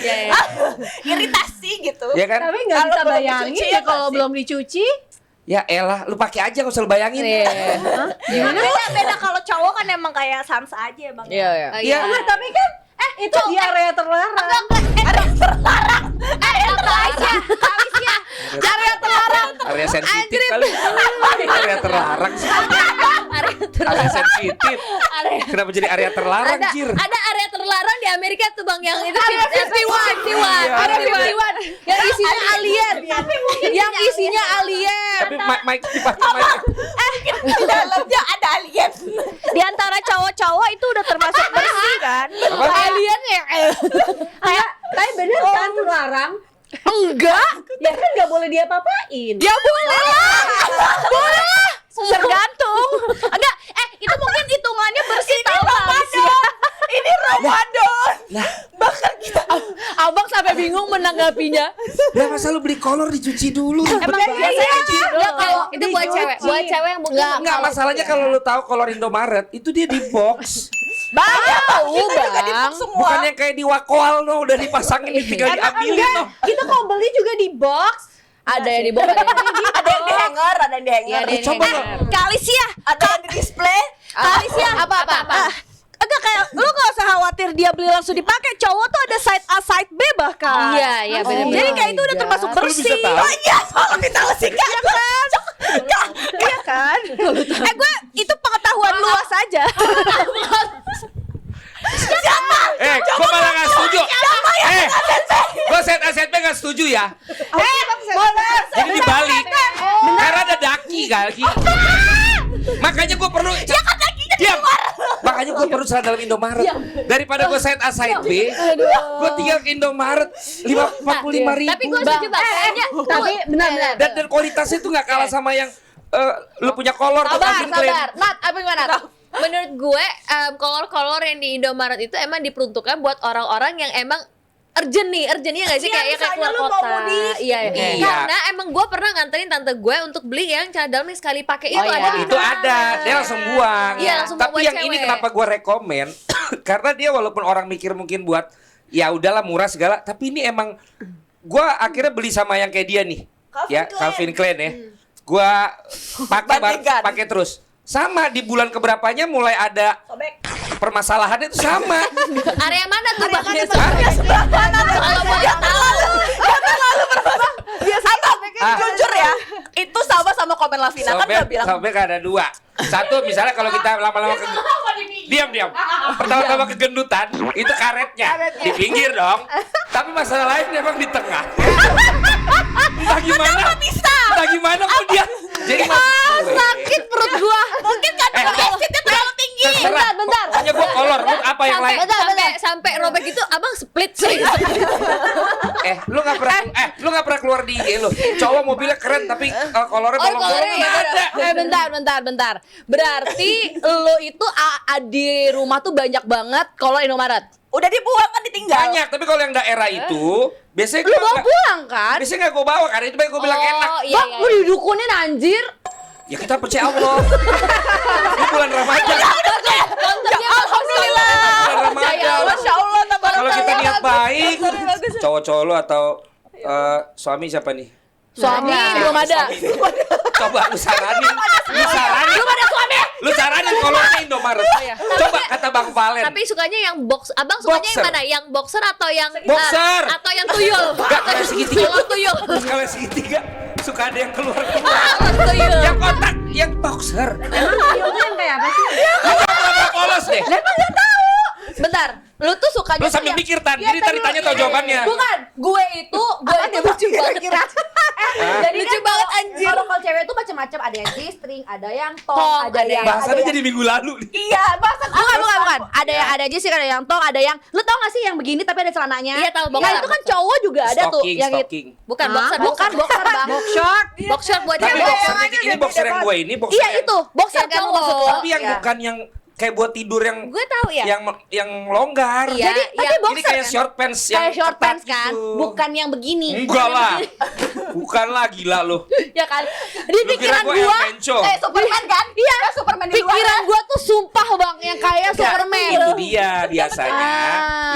Iritasi gitu. Ya kan? Tapi nggak bisa belum bayangin dicuci, ya ya kalau nggak sih? belum dicuci. Ya elah, lu pakai aja nggak usah lu bayangin. Beda kalau cowok kan emang kayak sans aja ya bang. Iya iya. Iya. Nah, tapi kan itu di area terlarang. Area terlarang. Area sensitif kali. Area terlarang sih. Area sensitif. Kenapa jadi area terlarang, Ada, Jir? ada area terlarang di Amerika tuh bang yang itu Area 51. Area 51. Yang isinya alien. Yang isinya alien. Tapi Mike dipakai Mike. Di dalamnya ada alien. Di antara cowok-cowok itu udah termasuk bersih kan? Apa? Alien ya. Tapi bener kan terlarang? Enggak. Ya kan nggak boleh diapa-apain. Ya boleh lah. Boleh lah. Tergantung. Enggak. Itu mungkin hitungannya bersih tau habis ya. Ini Ramadan. Abang sampai bingung menanggapinya. Lah masa lu beli kolor dicuci dulu? Emang biasanya enggak kalau itu buat cewek, buat cewek yang mungkin Enggak, masalahnya kalau lu tahu kolor Indomaret itu dia di box. Tahu bang. Bukan yang kayak di Wakoal no, udah dipasangin tinggal diambilin no. Kita kalau beli juga di box. Ada yang di bawah. Ada yang di hanger, ada yang di hanger. Iya, ada yang Coba di lo. hanger. Kalisya. Ada yang di display. Kalisya. Apa. Agak kayak lu gak usah khawatir dia beli langsung dipakai. Cowok tuh ada side A side B bahkan. Iya, iya benar-benar. Jadi kayak itu udah termasuk Lu bisa bersih. tahu. Iya, soalnya kita sih kan. Iya kan? Gue itu pengetahuan luas aja. Gue malah gak setuju. Gue set AZP gak setuju ya. Jadi dibalik. Karena ada daki kali. Makanya gue perlu. Diam. Makanya gue perlu celana dalam Indomaret. Daripada gue set A side B, gue tinggal ke Indomaret 45.000. Tapi gue setuju bang, kayaknya Tapi benar-benar. Dan kualitasnya tuh nggak kalah sama yang lu punya kolor tuh Sabar, Calvin Klein. sabar. Nat, apa gimana? Nat? Menurut gue kolor-kolor yang di Indomaret itu emang diperuntukkan buat orang-orang yang emang urgentnya nggak sih, Iya, kayak misalnya keluar lu mau kota. mudik. Iya. Iya. Karena emang gue pernah nganterin tante gue untuk beli yang celana dalam yang sekali pakai Oh, itu iya. ada di Itu ada, dia langsung buang. Iya, langsung Tapi buat yang ini cewek. kenapa gue rekomen? Karena dia walaupun orang mikir mungkin buat ya udahlah murah segala, tapi ini emang gue akhirnya beli sama yang kayak dia nih, Calvin Klein ya. Gue Bandingkan. pakai terus. Sama di bulan keberapanya mulai ada permasalahannya itu sama. Area mana tuh bang? Kalau boleh tahu. Biasanya jujur ya, itu sama komen Lavina kan udah bilang. Sobek ada dua. Satu misalnya kalau kita lama-lama diam. Pertama-tama kegendutan itu karetnya di pinggir dong. Tapi masalah lain memang di tengah. Entah gimana kok dia. Jadi Sakit perut gua. Mungkin kan exitnya terlalu tinggi. terserah. Bentar. Pokoknya gua kolor, lu apa yang lain? Sampai robek itu abang split sih. Lu nggak pernah keluar di IG lu. Cowok mobilnya keren tapi kolornya bolong-bolong kolornya nggak ada. Bentar. Berarti lo itu di rumah tuh banyak banget kolor Indomaret. Udah dibuang kan ditinggal. Banyak, tapi kalau yang daerah itu biasanya Lu gua bawa nggak- pulang kan? biasanya nggak gua bawa karena itu baik gua bilang enak. Iya, Bang, lu didukunin anjir. Ya kita percaya Allah. Ini bulan Ramadan. Alhamdulillah. Bulan Ramadan. Masya Allah. Kalau kita niat baik, cowok-cowok lu atau suami siapa nih? Suami belum ada. Coba lu saranin. Lu saranin kolornya Indomaret. Coba kata Bang Valen. Tapi sukanya yang abang sukanya Boxer. yang mana? Yang boxer atau yang Boxer. atau yang tuyul? Enggak, kalau segitiga. Yang tuyul. Kalau segitiga suka ada yang keluar. Tuyul. Yang kotak, yang boxer. Tuyulnya yang kayak apa sih? Lu berapa polos deh? Bentar, lu tuh sukanya Lu tuh sambil yang- mikir Tan, jadi tadi tanya tahu jawabannya. Bukan, gue itu lucu banget. Jadi Lucu kan banget, kalau- anjir. Kalau cewek itu macam-macam, ada yang G-string, ada yang Tong, tong, ada yang Bahasannya jadi minggu lalu nih. Iya, bahasan Bukan. Ada yang ada G-string, ada yang tong, ada yang lu tau gak sih yang begini tapi ada celananya? Iya, tahu, Nah, boxer. itu kan cowok juga ada tuh yang itu. Stocking. Bukan boxer, Bukan boxer, Bang. box short. boxer buat Tapi cewek. boxernya ini boxer yang gue ini boxer Iya yang- itu, boxer Yang kan cowok. maksud gua. Tapi yang bukan yang kayak buat tidur yang Gue tahu ya. yang longgar. Iya, Jadi tapi yang- Ini boxer kayak short pants yang kayak short ketat pants kan, gitu. bukan yang begini. Enggak lah. Bukan lah, gila lu. Ya kan? Di Lu pikiran kira gua gua, El Mencho? Superman kan? Iya, Superman di luar. Pikiran gua tuh sumpah Bang, yang kayak Enggak, Superman. Itu dia biasanya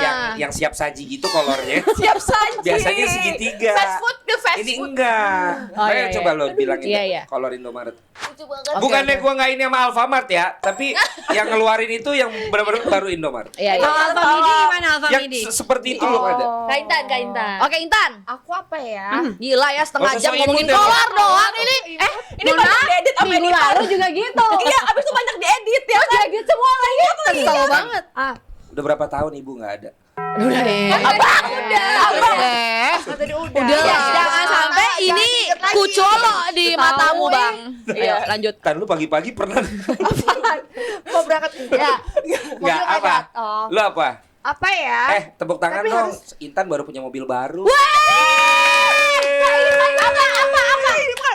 Ah. yang siap saji gitu kolornya. Siap saja. Biasanya segitiga. Fast food ke fast Ini food. enggak. Oh, Ayo iya, coba iya. lo bilangin Iya, iya. kolor Indomaret. Lucu banget. Bukannya gua nggak ini sama Alfamart ya, tapi yang ngeluarin itu yang benar-benar baru Indomaret. Iya, iya. Alfamidi gimana Yang seperti itu loh ada. Kaintan. Oke, Intan. Aku apa ya? Gila ya setengah Nggak usah jam ngomongin imut ya. kolor doang ini. Ini banyak diedit sama Minggu editor. lalu juga gitu. Iya, abis itu banyak diedit ya. Jaget semua lagi. Kesel banget. Udah berapa tahun ibu nggak ada? Udah deh. Udah lah. Jangan sampai ini kucolo di matamu, Bang. Ayo, lanjut. Kan lu pagi-pagi pernah Mau berangkat kerja. nggak Mobilnya apa? datang. Lu apa? Apa ya? Tepuk tangan Tapi dong. harus- Intan baru punya mobil baru.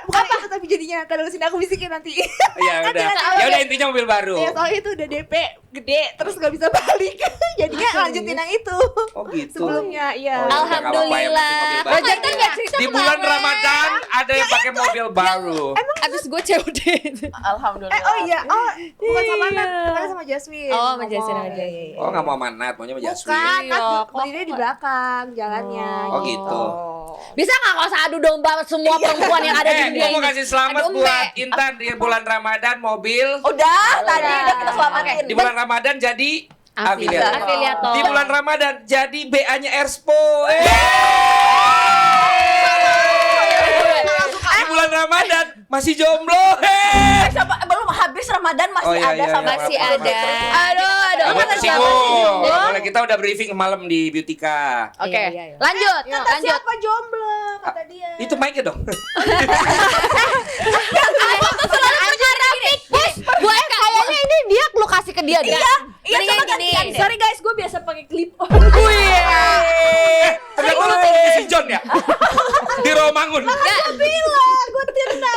Bukan apa tapi jadinya taruh sini aku bisikin nanti. Ya udah. Ya udah intinya mobil baru. Ya soalnya itu udah DP gede terus nggak bisa balik. Jadinya lanjutin yang itu. Oh gitu. Sebelumnya iya. Oh, ya udah, nggak apa-apa, yang penting mobil baru. Alhamdulillah. Nggak cerita Di bulan kemarin. Ramadan ada yang pakai mobil baru. Abis gue COD. Alhamdulillah. Oh iya, bukan sama Nat, kemarin sama Jasmine. Oh, sama ngomong. Jasmine aja, iya. Oh nggak mau amanat, maunya sama Jasmine. Bukan, Iya, Nat berdiri di belakang jalannya. Oh, gitu. Bisa nggak kau usah adu domba semua perempuan yang ada di dunia Gue mau ini? kasih selamat Aduh, buat Mbak. Intan di bulan Ramadan mobil. Udah, tadi udah kita selamatin. Di bulan Ramadan jadi afiliator. Afiliator. Di bulan Ramadan jadi BA-nya Erspo. Di bulan Ramadan masih jomblo. Siapa belum habis Ramadan masih Oh, iya, ada iya, sama iya, Masih maaf, ada. maaf. Aduh, Nggak boleh mana tersinggung. Nggak boleh, kita udah briefing malam di Beautika. Oke, Iya. lanjut, Kata lanjut. siapa jomblo kata dia. Itu mic-nya dong. Gue kayaknya ini dia lu kasih ke dia deh. Iya, Mendingan coba gini. gantian. Sorry guys, gue biasa pakai clip on. Ternyata lu tahu si John ya? Di Romangun. Bilang, gue tirna.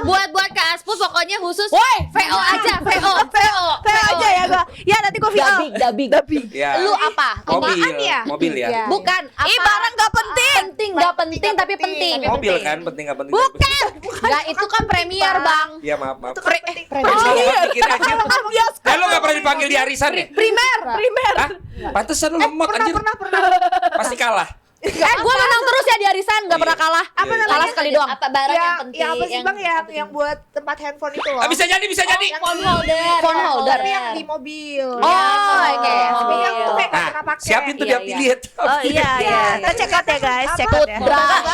Buat Kak Asput pokoknya khusus Woi, VO aja, VO aja ya gua. Ya nanti gua VO. Dabing. Ya. Lu apa? Mobil, Apaan ya? mobil ya. Iya. Bukan. Apa? Ih, barang gak penting. Penting, nggak penting tapi penting. Mobil kan penting nggak penting? Bukan. Enggak, itu kan premier, Bang. Iya maaf. Oh iya. Mikir aja. Lo nggak pernah dipanggil di arisan ya? Primer. Hah? Pantesan lu lemot anjir. Pernah. Pasti kalah. Gue menang terus ya di arisan, nggak pernah kalah. Apa namanya? Kalah sekali doang. Apa barang yang penting? Yang apa sih Bang yang buat tempat handphone itu loh. Bisa jadi. Yang Phone holder. Tapi yang di mobil. Oh, oke. Tapi yang tuh kayak nggak Nah, pernah pakai. siapin tuh di Iya, affiliate. Oh iya. Kita check out ya guys, check out ya.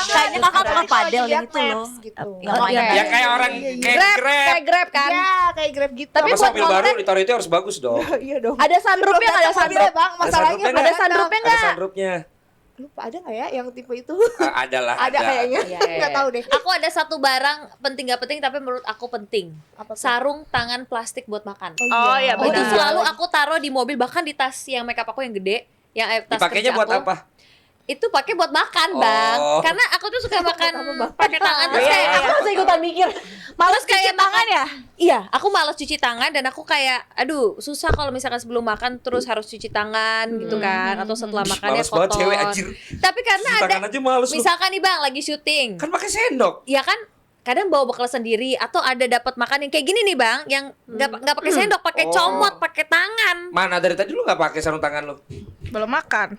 Kayaknya kakak pernah padel yang itu loh. Gitu. Yang kayak orang kayak Grab. Kayak Grab kan. Ya, kayak Grab gitu. Tapi Masa buat mobil baru konten- ditaruh itu harus bagus dong. Iya dong. Ada sunroofnya nggak? Ada sunroof? Bang, masalahnya sunroofnya Ada sunroofnya Ada nggak? sunroofnya. Lupa ada nggak ya yang tipe itu? Ada lah. Ada kayaknya. Iya. Nggak tahu deh. Aku ada satu barang penting gak penting tapi menurut aku penting. Apa tuh? Sarung tangan plastik buat makan. Oh iya Itu benar. selalu aku taruh di mobil, bahkan di tas yang makeup aku yang gede, yang tas Dipakainya kerja buat aku. apa? Itu pakai buat makan, Bang. Oh. Karena aku tuh suka makan pakai tangan terus Iya, kayak iya. aku Aku masih ikutan mikir. males kayak Tangan ya? Iya, aku malas cuci tangan dan aku kayak aduh, susah kalau misalkan sebelum makan terus harus cuci tangan gitu kan atau setelah makannya Males banget kotor. cewek anjir. Tapi karena Cuci ada tangan aja males lu. misalkan nih Bang lagi syuting. Kan pakai sendok. Ya kan kadang bawa bekal sendiri atau ada dapat makan yang kayak gini nih Bang, yang nggak pakai sendok, pakai Oh. comot, pakai tangan. Mana dari tadi lu nggak pakai sarung tangan lu? Belum makan.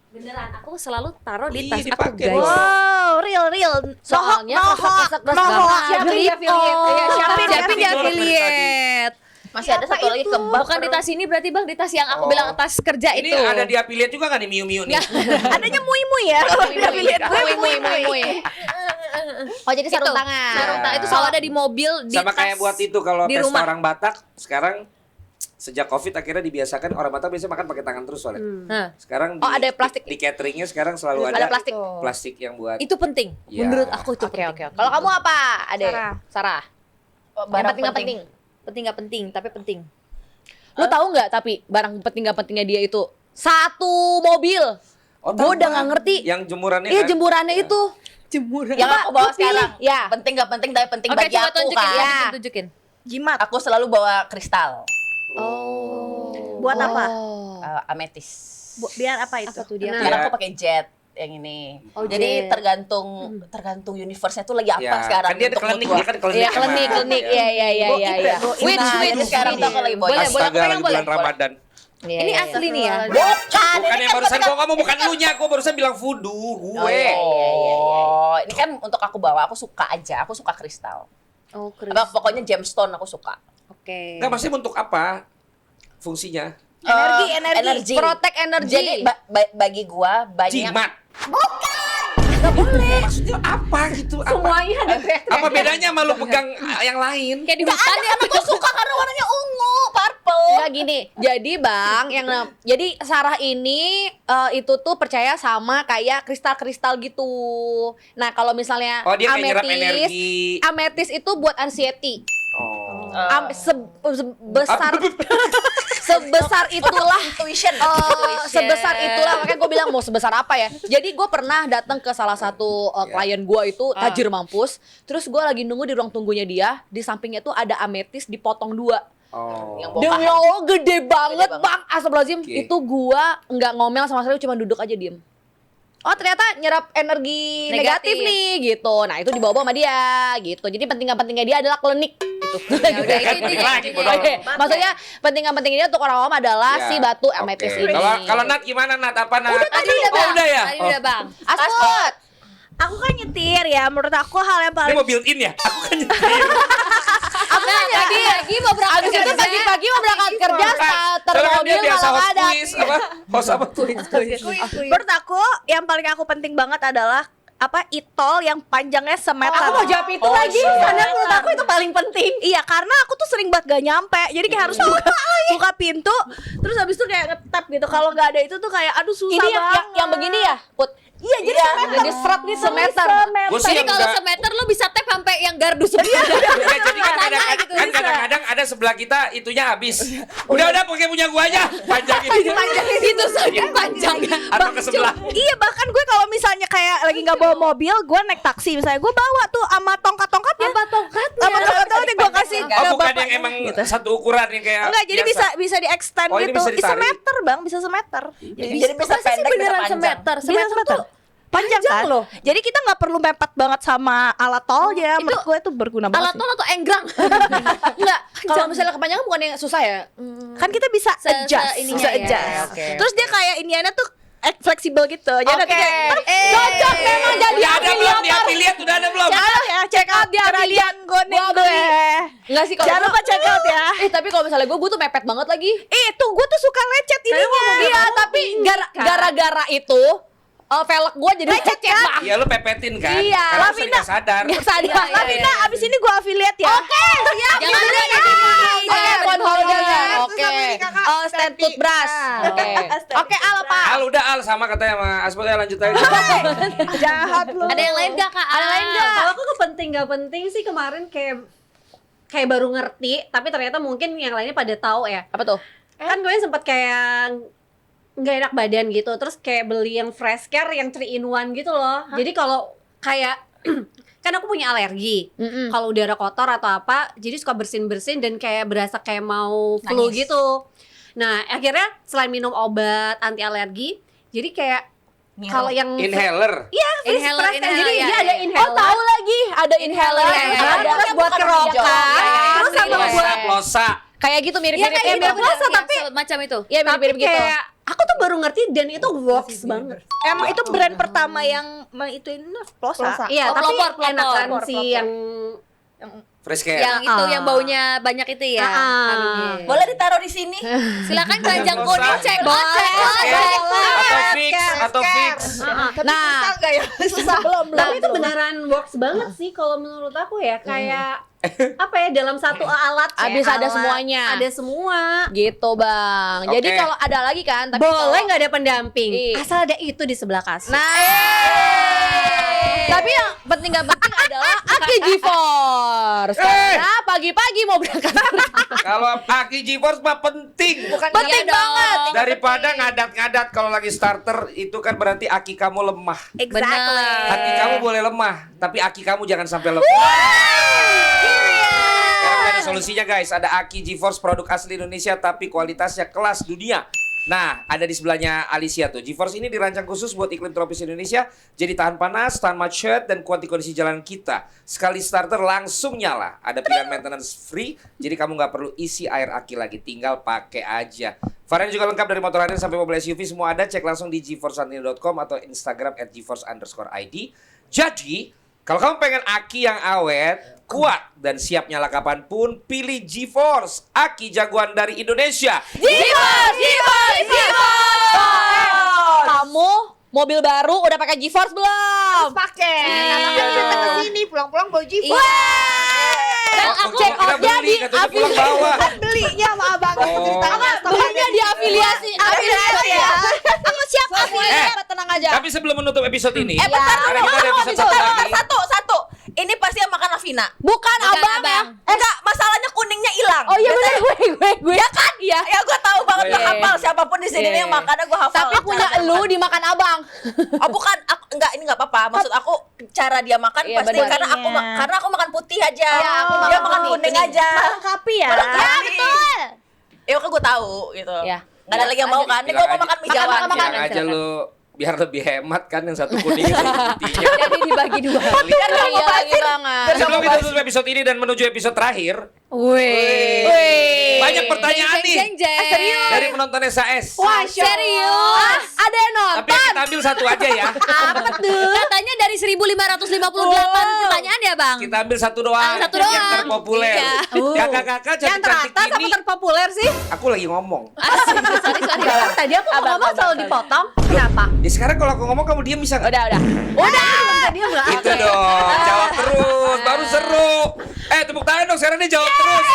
Beneran, aku selalu taruh di Ih, tas aku, dipakai, guys. Bos. Wow, real. Soalnya kresek-kresek noho. gampang. Siapin di affiliate. Iya, siapin di Siapin itu affiliate. Masih ada satu lagi kebab. Bukan di tas ini berarti Bang, di tas yang aku Oh. bilang tas kerja Ini itu. ada di affiliate juga kan nih Miu nih? Adanya mui ya. Kalau di affiliate gue Mui. Oh, jadi sarung Itu, tangan. Sarung tangan itu selalu ada di mobil, di Sama tas. kayak buat itu kalau di pesta rumah. orang Batak sekarang sejak Covid akhirnya dibiasakan orang Batak biasanya makan pakai tangan terus soalnya. Nah, Sekarang Oh, ada plastik. di cateringnya sekarang selalu Ada ada plastik. plastik yang buat itu penting. Ya. Menurut aku itu Oke, penting. oke. Kalau kamu apa? Ade? Sarah. Yang Barang penting nggak penting. Penting nggak penting, tapi penting. Lu tahu nggak tapi barang penting nggak pentingnya dia itu satu mobil. Oh, Gue udah tahu, nggak ngerti. yang jemurannya Iya kan? jemurannya Ya. itu. Yang aku bawa Lu pilih. sekarang. Ya. Penting gak penting tapi penting Oke, bagi coba aku tunjukin, kan. ya. Tunjukin. Jimat. Aku selalu bawa kristal, Oh. Buat apa? ametis. Biar apa itu? Apa tuh dia? Karena Ya. aku pakai jet yang ini. Oh, Jadi jet. tergantung universe-nya tuh lagi apa Ya, sekarang. kan dia ada untuk klinik, mood dia gua. kan klinik. Iya klinik, emang. klinik. Ya. Iya, iya, iya, iya, iya. Which jadi sekarang tuh aku lagi bawa Boleh, jet. boleh. Astaga, Aku lagi boleh, bulan Ramadan. Iya, Ini iya, asli nih ya. Bukan, Bukan yang barusan gua ngomong, bukan lu nya, gua barusan bilang voodoo, Oh, gue. iya, iya, iya, iya. Ini kan untuk aku bawa, aku suka aja, aku suka kristal. Oh, Apa, pokoknya gemstone aku suka. Oke. Enggak, maksudnya untuk apa? Fungsinya? Energi. Protect energy. Jadi bagi gua banyak. Jimat. Enggak boleh. Maksudnya apa gitu? Apa? Semuanya ada Apa bedanya sama lu pegang yang lain? Kayak di hutan ya. Aku suka karena warnanya ungu, purple. Enggak gini. Jadi Bang, jadi Sarah ini itu tuh percaya sama kayak kristal-kristal gitu. Nah, kalau misalnya Oh, dia kayak nyerap energi. ametis itu buat anxiety. Oh. Sebesar sebesar itulah Intuition. sebesar itulah makanya gue bilang mau sebesar apa ya. Jadi gue pernah datang ke salah satu klien gue itu tajir mampus. Terus gue lagi nunggu di ruang tunggunya dia. Di sampingnya tuh ada ametis dipotong 2. Oh. Yang Demi Allah gede banget banget. Bang. Astagfirullahaladzim. Oke. Itu gue nggak ngomel sama sekali, cuma duduk aja diem. Oh ternyata nyerap energi negatif Negatif. nih gitu. Nah itu dibawa sama dia gitu. Jadi penting nggak pentingnya dia adalah klinik gitu. Ya udah, Kan itu balik intinya, lagi, intinya. bodoh. Oke, maksudnya penting nggak pentingnya dia untuk orang awam adalah Ya, si batu oke. ametis ini. Kalau Nat gimana Nat? Apa Nat? Tadi udah, Oh, Bang. udah ya? Tadi Oh. udah, Bang. Asput. Aku kan nyetir ya. Menurut aku hal yang Ini paling mau built in ya? Aku kan nyetir. Nah, pagi mau berangkat Abis itu kerja. pagi-pagi mau berangkat kerja, starter Soalnya kan dia mobil biasa malah host ada. quiz apa? Host apa tuh? menurut aku yang paling aku penting banget adalah apa itol yang panjangnya semeter. Aku mau jawab itu lagi, karena menurut aku itu paling penting. Iya, karena aku tuh sering banget gak nyampe. Jadi kayak harus buka pintu, terus habis itu kayak ngetap gitu. Kalau nggak ada itu tuh kayak aduh susah Ini banget. yang begini ya, Put? Iya, jadi Jadi serat nih semeter. Gue sih Jadi yang kalau enggak. semeter lo bisa tap sampai yang gardu sebelah. Ya, jadi kan Santai gitu, bisa. kadang-kadang ada sebelah kita itunya habis. Udah pakai punya gua aja. Panjangin. Itu saking panjangnya. Atau ke sebelah. Iya, bahkan gue kalau misalnya kayak lagi nggak bawa mobil, gue naik taksi misalnya, gue bawa tuh sama tongkat-tongkatnya. Apa tongkatnya? Sama ke Oh, bukan bapaknya, yang emang gitu. satu ukuran yang kayak Enggak, jadi biasa. bisa di-extend Oh, ini gitu. bisa ditarik. Semeter, Bang, bisa semeter. Jadi bisa Masa sih pendek, bisa beneran panjang. semeter? Bisa Semeter semeter. tuh Panjang kan? loh. Jadi kita nggak perlu mepet banget sama alat tolnya. itu Menurut gue itu berguna banget. Alat tol atau enggrang? Enggak. Kalau misalnya kepanjangan bukan yang susah ya? Kan kita bisa adjust, ininya bisa ya. adjust. Oke. Terus dia kayak iniannya tuh fleksibel gitu. Jadi nanti kayak Cocok memang jadi Udah ada belum? Di affiliate udah ada belum? Jangan ya, check out di affiliate. kerajaan Goning Gua gue. beli. Enggak sih kalau Jangan lupa check out ya. tapi kalau misalnya gue tuh mepet banget lagi. Tuh gue tuh suka lecet ininya. Iya, tapi gara-gara itu velg gue jadi lecet bang. Iya, lu pepetin kan? Iya. Karena lu sering nggak sadar. Nggak sadar. Lavina, abis ini gue affiliate ya. Oke, siap. Jangan Gimana lupa nih? di- Oke, phone holder. Terus Oke. sama ini kakak, Stand toothbrush. Oke. Oke, Al apa? Al udah Al sama katanya sama Asmod ya lanjut aja. Jahat lu. Ada yang lain gak Kak? Ada lain nggak? Kalau aku kepenting gak penting sih kemarin kayak baru ngerti, tapi ternyata mungkin yang lainnya pada tahu ya. Apa tuh? Kan kalian sempat kayak nggak enak badan gitu, terus kayak beli yang fresh care yang 3 in 1 gitu loh. Jadi kalau kayak kan aku punya alergi. Mm-mm. Kalau udara kotor atau apa, jadi suka bersin-bersin dan kayak berasa kayak mau flu Nangis. gitu. Nah, akhirnya selain minum obat anti alergi, jadi kayak kalau yang Inhaler. Inhaler, jadi dia ya, ada ya. inhaler. Oh, tahu lagi. Ada inhaler. Iya, iya, iya. Ada. Terus buat kerokan. Terus sama Iya. buat Plosa. Kayak gitu mirip-mirip kayak gitu. mirip plosa, tapi- macam itu. Iya, tapi mirip-mirip gitu. kayak aku tuh baru ngerti dan itu works banget. Emang itu brand pertama yang ituin Plosa. Iya, Oh, tapi pelopor. enakan Pelopor, si pelopor. yang Fresh care. Yang itu yang baunya banyak itu ya. Harunya. Boleh ditaruh di sini. Silakan keranjang Plosa. kuning cek. Boleh. Atau fix, atau fix. Nah, Susah gak ya? Susah belum tapi itu beneran works banget sih kalau menurut aku ya, kayak apa ya, dalam satu alat ya, Abis ada alat, semuanya. ada semua. gitu bang. Jadi Oke. kalau ada lagi kan, tapi Boleh kalau- nggak ada pendamping, Iya. asal ada itu di sebelah kasur. Tapi yang penting gak penting adalah Aki GeForce. Karena pagi-pagi mau berangkat kerja. Kalau Aki GeForce mah penting. Bukan penting Iya dong. banget. Daripada ngadat-ngadat kalau lagi starter itu kan berarti aki kamu lemah. Benar. Hati kamu boleh lemah, tapi aki kamu jangan sampai lemah. Sekarang udah ada solusinya guys, ada Aki GeForce produk asli Indonesia tapi kualitasnya kelas dunia. Nah, ada di sebelahnya Alicia tuh. GeForce ini dirancang khusus buat iklim tropis Indonesia, jadi tahan panas, tahan macet, dan kuat di kondisi jalan kita. Sekali starter langsung nyala. Ada pilihan maintenance free, jadi kamu nggak perlu isi air aki lagi, tinggal pakai aja. Varian juga lengkap dari motor harian sampai mobil SUV semua ada. Cek langsung di geforceantin.com atau Instagram @geforce_id. Jadi, kalau kamu pengen aki yang awet, kuat, dan siap nyala kapanpun, pilih GeForce, aki jagoan dari Indonesia. Kamu mobil baru udah pakai GeForce belum? pakai. Iya Makanya kita dong. kesini pulang-pulang bawa G4. Dan Oh, check gua kira outnya beli, di katanya pulang bawa. Kan belinya sama abang Oh. ceritanya. belinya di afiliasi. Afiliasi ya. Aku siap afiliasi, tenang aja. Tapi sebelum menutup episode ini, bentar karena dulu, kita ada episode satu lagi. Satu. Ini pasti yang makan Lavina. Bukan abang ya. Enggak, masalahnya kuningnya hilang. Oh iya benar gue. Ya kan? Iya. Ya gue tahu banget, Oh, gue iya. hafal siapapun di sini Iya. yang makannya gue hafal. Tapi punya Cara dia elu makan. dimakan abang. Oh bukan, enggak ini enggak apa-apa. Maksud aku cara dia makan Iya, pasti benar. karena aku makan putih aja. Iya, aku dia makan makan putih. kuning aja. Melengkapi ya. Betul. Ya kan gue tahu gitu. Iya. Enggak ada lagi yang mau kan? Ini gue mau makan mie jawa. Makan, Bilang aja lu biar lebih hemat kan yang satu kuning yang satu putihnya. Jadi dibagi dua. Biar nggak Iya lagi mubazir. banget. Sebelum kita tutup episode ini dan menuju episode terakhir, Wih. banyak pertanyaan nih Serius. dari penonton SAS. Wah, serius. Ada yang Tapi yang kita ambil satu aja ya. Apa tuh? Katanya dari 1558 pertanyaan ya, Bang? Kita ambil satu doang. Satu doang. Yang terpopuler. Iya. Kakak-kakak Yang cantik-cantik teratas apa ini. terpopuler sih? Aku lagi ngomong. Asik. Sorry. Tadi aku ngomong selalu dipotong. Kenapa? Ya sekarang kalau aku ngomong kamu diam bisa nggak? Udah. Tadi enggak. Gitu dong, jawab terus, baru seru. Tepuk tangan dong, sekarang dia jawab terus.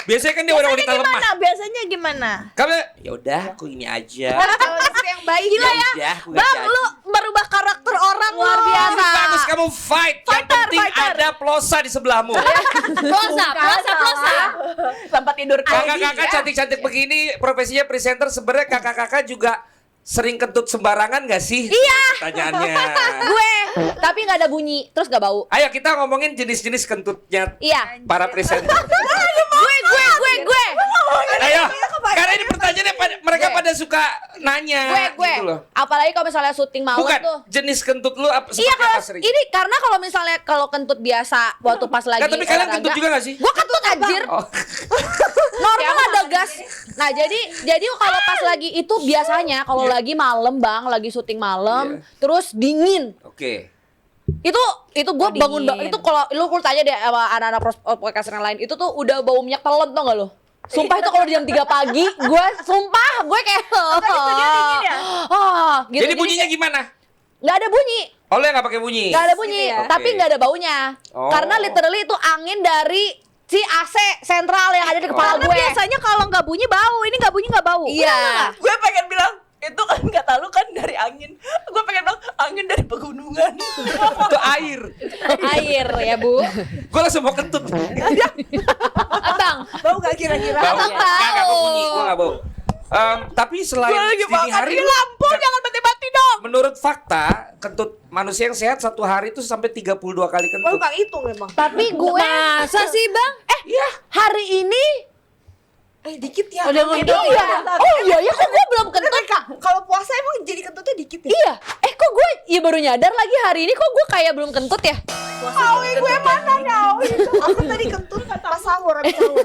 Biasanya kan dia wanita lemah. Biasanya gimana? Kamu, ya udah, aku ini aja. Kalau istri yang baik Gila ya. Udah, aku Bang, nggak lu merubah karakter orang Luar lu. biasa. bagus kamu fight. Yang penting ada plosa di sebelahmu. Plosa. Tempat tidur Kakak-kakak cantik-cantik begini, profesinya presenter. Sebenarnya kakak-kakak juga sering kentut sembarangan gak sih? Iya. Pertanyaannya. Gue, tapi nggak ada bunyi, terus nggak bau. Ayo kita ngomongin jenis-jenis kentutnya Iya. para presenter. Gue. Ayo, karena ini pertanyaannya mereka pada suka nanya Gue. gitu loh. Apalagi kalau misalnya syuting malam Bukan, tuh. jenis kentut lu apa, Iya seperti kalau apa sering? ini karena kalau misalnya kalau kentut biasa waktu pas lagi Nah, tapi kalian olahraga, kentut juga gak sih? Gue kentut anjir. Oh. Normal ada gas. Nah, jadi kalau pas lagi itu biasanya kalau lagi malam, Bang, lagi syuting malam, terus dingin. Oke. Itu gue bangun itu kalau lu tanya deh sama anak-anak podcast yang lain, itu tuh udah bau minyak telan tau gak lo? Sumpah itu kalau jam 3 pagi, gue kayak gitu. Jadi bunyinya gimana? Nggak ada bunyi. Oh, lu yang gak pakai bunyi? Nggak ada bunyi, Gitu ya? tapi Oke. nggak ada baunya. Oh. Karena literally itu angin dari si AC sentral yang ada di kepala Karena gue. biasanya kalau nggak bunyi bau, ini nggak bunyi nggak bau. Iya. Gue pengen bilang itu kan kata lu kan dari angin. Gue pengen bilang angin dari pegunungan. Itu air. Air ya, Bu. Gue langsung mau kentut. Abang, Bau gak kira-kira? Bau. Abang Nggak bau. bunyi, gue gak bau. Tapi selain dini hari lampu jangan mati-mati dong. menurut fakta kentut manusia yang sehat satu hari itu sampai 32 kali Bau kentut. gak hitung emang. Tapi gue Masa sih, Bang? hari ini Dikit ya. iya. Oh iya kok gue belum kentut. Kalau puasa emang jadi kentutnya dikit ya? Iya. Kok gue baru nyadar lagi hari ini kok gue kayak belum kentut ya? Awi gue mana Awi itu? Aku tadi kentut pas sahur habis sahur.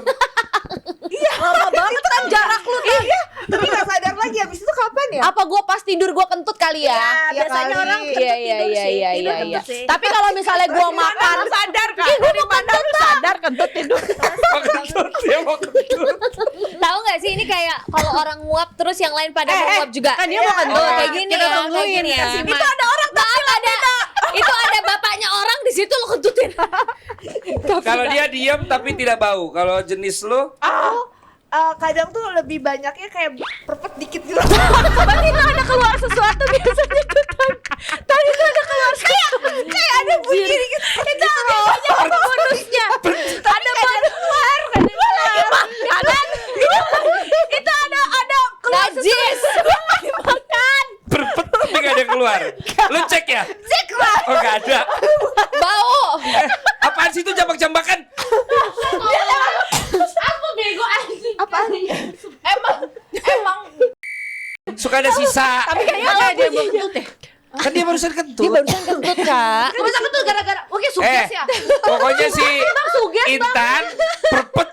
Iya. Lama banget kan jarak lu tuh. Iya. Tapi gak sadar lagi habis itu kapan ya? Apa gue pas tidur gue kentut kali ya? Iya, biasanya kali. orang kentut tidur sih. Tidur kentut sih. Tapi kalau misalnya gue makan sadar kan? gue mau kentut sadar kentut tidur. Mau kentut, dia mau kentut. Tahu nggak sih ini kayak kalau orang nguap terus yang lain pada mau nguap juga. Kan dia mau kentut. Oh, kayak gini Kita ya, tungguin, kayak gini ya. kasih Itu ada orang itu ada bapaknya orang di situ lo kentutin. Kalau dia diam tapi tidak bau. Kalau jenis lu Kadang tuh lebih banyaknya kayak perpet dikit gitu. Tadi tuh ada keluar sesuatu biasanya tuh. Tadi tuh ada keluar kayak ada bunyi dikit. Itu biasanya apa bonusnya? Ada keluar. Itu ada keluar Najis. berpet tapi gak ada yang keluar. Lu cek ya? Cek lah. Oh gak ada. Bau. Apaan sih itu jambak-jambakan? Aku bego anjing. Apaan? Emang Suka ada sisa. kayaknya dia mau kentut deh. Kan dia barusan kentut. Dia barusan kentut, Kak. Barusan kentut gara-gara oke suges ya. Pokoknya si suges, Bang. Intan perpet.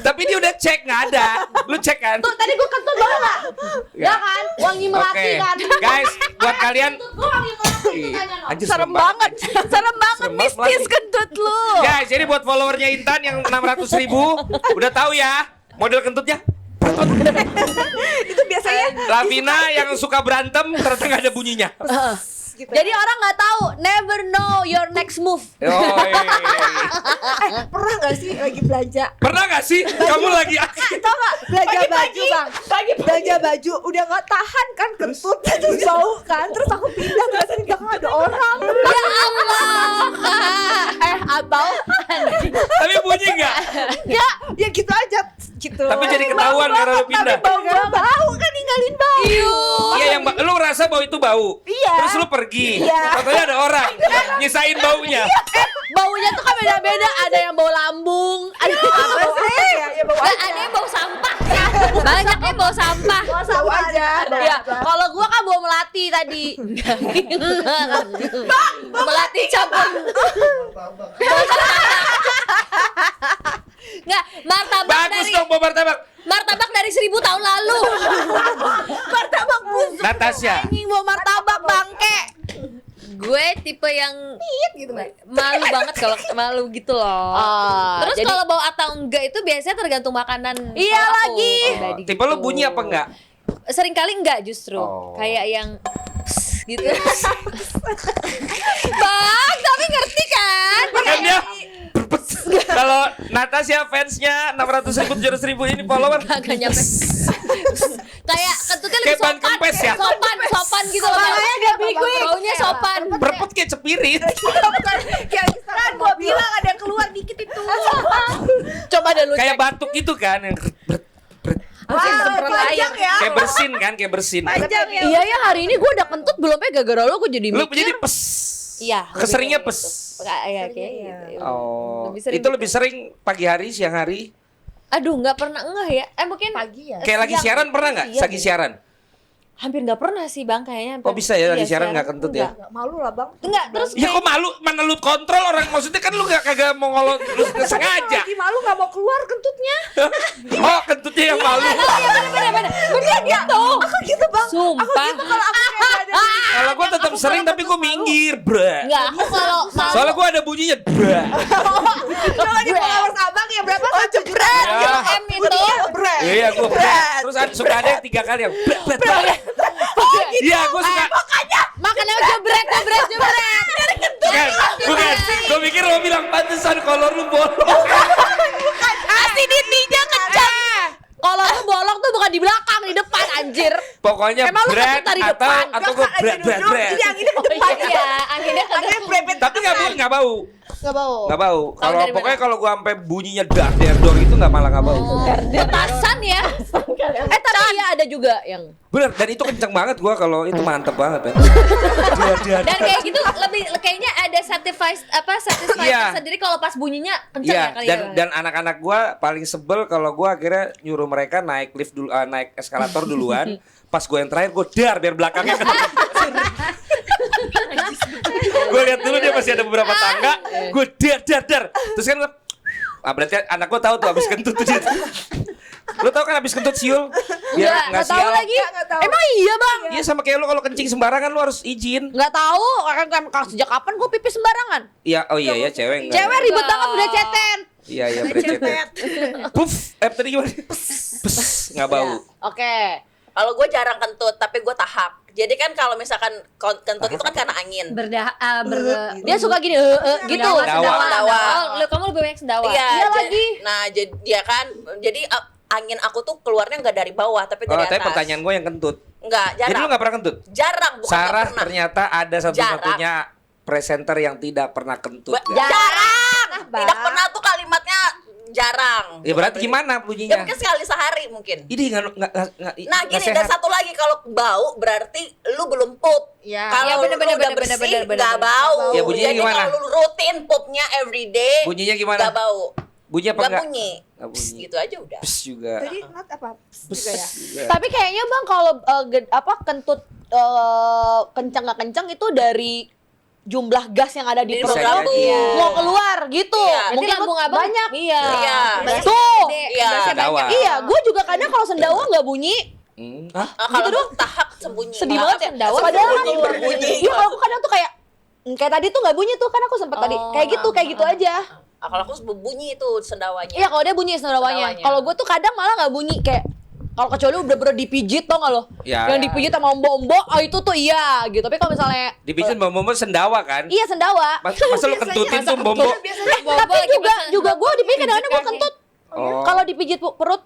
Tapi dia udah cek nggak ada. Lu cek kan? Tuh tadi gue kentut banget enggak? Ya. Ya kan? Wangi melati Oke. kan. Guys, buat kalian Gue wangi melati Ih, tanya no. anjir, Serem banget. Serem banget Serem banget mistis lagi. kentut lu. Guys, jadi buat followernya Intan yang 600.000 udah tahu ya model kentutnya. Itu biasanya Lavina yang suka berantem ternyata nggak ada bunyinya. gitu. Jadi orang nggak tahu, never know your next move. Pernah gak sih lagi belanja? Pernah nggak sih kamu lagi Tau gak? Belanja baju bang. Belanja baju udah gak tahan kan kentut terus bau kan. Terus aku pindah ternyata di belakang ada orang. Ya Allah, Kak. Atau tapi bunyi nggak? Ya ya gitu aja gitu. Tapi jadi ketahuan karena lu pindah. Bau kan ninggalin bau. Iya yang lu rasa bau itu bau. Iya. Terus lu pergi. Iya. Katanya ada orang nyisain baunya. baunya tuh kan beda-beda. Ada yang bau lambung, ada Apa sih? Ya bau Nggak, aja. ada yang bau sampah. Banyaknya bau sampah. Bau aja. Ya, kalau gua kan bau melati tadi. Melati campur. Nggak, martabak Bagus dari dong bau martabak. martabak dari 1000 tahun lalu. Martabak busuk. Natasha. Anjing bau martabak bangke. Gue tipe yang malu banget kalau malu gitu loh. Terus jadi- kalau bau atau enggak itu biasanya tergantung makanan. Iya kalau aku. lagi. Oh, tipe lu bunyi apa enggak? Sering kali enggak justru. Oh. Kayak yang gitu. Bang, tapi ngerti kan? Kan dia kalau Natasha fansnya 600.000 700.000 ini follower Agak nyampe. Kayak kentutnya Kayak lebih ban sopan. kempes ya? Sopan gitu loh. Makanya dia bego. Baunya sopan. berpet kayak cepirit. Kayak kan gua bilang ada yang keluar dikit itu. Coba deh lu Kayak cek. batuk gitu kan yang panjang ya. Kayak bersin kan, kayak bersin. Panjang ya. Iya ya, hari ini gue udah kentut belum gara-gara lo gue jadi Lu mikir. jadi pes. Iya. Keseringnya lebih pes. kayak gitu. Kayak gitu. Oh, Lebih sering itu lebih sering pagi hari, siang hari. Aduh, nggak pernah ngeh ya. Mungkin Pagi ya. Kayak lagi siaran pernah nggak? Lagi siaran. hampir nggak pernah sih Bang kayaknya. Oh bisa ya lagi Iya, siaran nggak kentut ya? Enggak malu lah bang. Enggak, terus Ya kok malu, mana lu kontrol orang, maksudnya kan lu kagak mau ngolot, lu sengaja. Lagi malu nggak mau keluar kentutnya. Oh kentutnya yang malu. bener gitu. Aku gitu bang. Aku Sumpah. gitu kalau aku kayak nggak ada. Kalau gua tetap sering tapi gua minggir, bra. Enggak, aku kalau Soalnya gua ada bunyinya, bra. Kalau di followers abang ya berapa? Jebret. Ya. M itu Jebret. Iya gua bra. Terus suka ada yang 3 kali yang bra. Iya gua suka. makanya jebret. Bukan. Gua mikir lo bilang pantesan kolor lu bolong. Acidity-nya kencang. Kalau lu bolong tuh bukan di belakang, di depan anjir. Pokoknya Emang lu brat kentut dari atau depan? gua brat. Jadi yang ini ke depan. iya, akhirnya Akhirnya brepet. Tapi nggak bau. Enggak bau. Nggak bau. Kalau dari pokoknya mana? kalau gua sampai bunyinya dar itu nggak malah nggak bau. Petasan ya. Tapi ya ada juga yang Bener, dan itu kenceng banget gua kalau itu mantep banget ya. dan kayak gitu lebih kayaknya ada satisfied Iya. tersendiri kalau pas bunyinya kencang Iya, ya kali dan ya. dan anak-anak gua paling sebel kalau gua akhirnya nyuruh mereka naik lift dulu, naik eskalator duluan. Pas gua yang terakhir gua dar biar belakangnya kena. Gua lihat dulu dia masih ada beberapa tangga, gua dar. Terus kan gua berarti anak gua tahu tuh abis kentut tuh dia. Lu tau kan abis kentut siul? Biar nggak tahu sial. lagi. Nggak tahu. Emang iya bang? Iya sama kayak lu kalau kencing sembarangan lu harus izin. Nggak tahu. Orang kan sejak kapan gue pipis sembarangan? Iya, oh iya ya cewek enggak. Cewek ribet banget udah ceten. Iya berecetet. Puff, tadi gimana? Pes, nggak bau. Oke. Kalau gue jarang kentut, tapi gue tahap. Jadi kan kalau misalkan kentut itu kan karena angin. Dia suka gini gitu. Sendawa. Oh, kamu lebih banyak sendawa. Iya Iya ja- lagi. Nah, dia kan jadi angin aku tuh keluarnya nggak dari bawah tapi Oh, dari tapi atas. pertanyaan gue yang kentut. Enggak, Jadi lu jarang. nggak pernah kentut? Jarang, bukan nggak Sarah pernah. ternyata ada satu-satunya presenter yang tidak pernah kentut. Ya, Jarang. Tidak pernah tuh kalimatnya jarang. ya berarti gimana Ya bunyinya? mungkin sekali sehari mungkin. Ini nggak Nah gini, dan satu lagi, kalau bau berarti lu belum pup. Iya. Kalau Iya, bener, lu udah bener, bersih bener. nggak bau. Ya, bunyinya Jadi gimana? kalau lu rutin pupnya everyday Bunyinya gimana? nggak bau. Bunyi apa Nggak enggak? bunyi. Nggak bunyi. Gitu aja udah. Pes juga. Jadi not apa? Pes Juga ya. juga. Tapi kayaknya bang kalau kentut kencang nggak kencang itu dari jumlah gas yang ada di Di perut perut lo Iya. mau keluar gitu. Iya. Mungkin Berarti lambung abang banyak. Iya. Iya. Tuh. Iya. Sendawa. Iya, gue juga kadang kalau sendawa nggak bunyi. Hah? Kalau tahap sembunyi. Sedih Tahap banget ya. sendawa Padahal sembunyi, berbunyi. Iya, kalau aku kadang tuh kayak tadi tuh nggak bunyi tuh, kan aku sempat tadi kayak gitu aja. Kalau aku bunyi itu sendawanya. Iya, kalau dia bunyi sendawanya. Sendawanya. Kalau gue tuh kadang malah nggak bunyi, kayak kalau kecuali udah bener dipijit tau nggak lo? Ya. Yang dipijit sama ombo-ombo, itu tuh iya gitu. Tapi kalau misalnya Dibikin bombo sendawa kan? iya sendawa. Masa lu kentutin tuh bombo? Tapi juga gue dipijit kadang-kadang gue kentut. Oh. Kalau dipijit perut.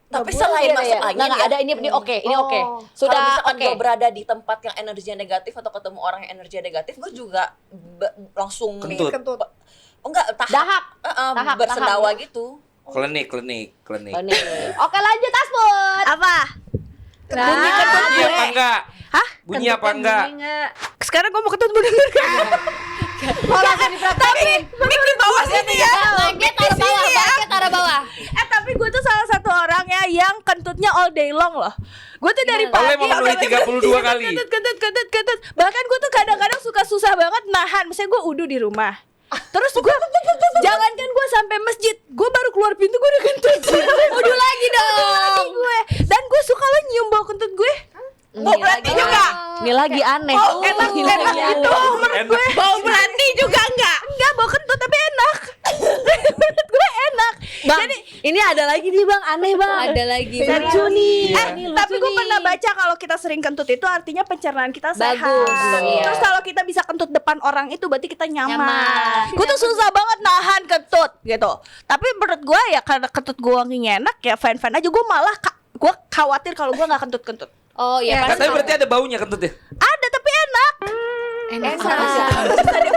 Tapi selain masuk angin nggak ya, ada ini oke. kalau Sudah misalkan oke. gue berada di tempat yang energinya negatif atau ketemu orang yang energinya negatif, gue juga langsung Kentut. Kentut. enggak Dahak. Tahap, bersendawa tahap. gitu. Klinik. Oh, nih. Oke lanjut Asput. Apa? Bunyi Bunyi apa enggak? Hah? Bunyi apa enggak? Sekarang gue mau ketemu bener Tapi mik di bawah sini ya. Mic-nya taruh bawah, mic-nya taruh bawah. Tapi gue tuh salah satu orang ya yang kentutnya all day long loh. Gue tuh dari Paling pagi memenuhi 32 kali. kentut. Bahkan gue tuh kadang-kadang suka susah banget nahan. Misalnya gue udu di rumah. Terus gue jangankan gue sampai masjid, gue baru keluar pintu gue udah kentut. Udu lagi dong. Gue. Dan gue suka lo nyium bau kentut gue. Mau berarti juga. Ini lagi aneh. Oh, enak Ini lagi gitu aneh. menurut gue. Bau berarti juga enggak. Enggak bau kentut tapi enak. Menurut gue enak. Bang, ini ada lagi nih bang, aneh bang. Ada lagi. Lucu nih. Tapi gue pernah baca kalau kita sering kentut itu artinya pencernaan kita sehat. Bagus. Iya. Terus kalau kita bisa kentut depan orang itu berarti kita nyaman. Nyaman. Gue tuh susah banget nahan kentut gitu. Tapi menurut gue ya karena kentut gue wanginya enak ya fine-fine aja. Gue malah gue khawatir kalau gue nggak kentut-kentut. Oh iya, Katanya berarti ada baunya kentutnya. Ada tapi enak. Enak.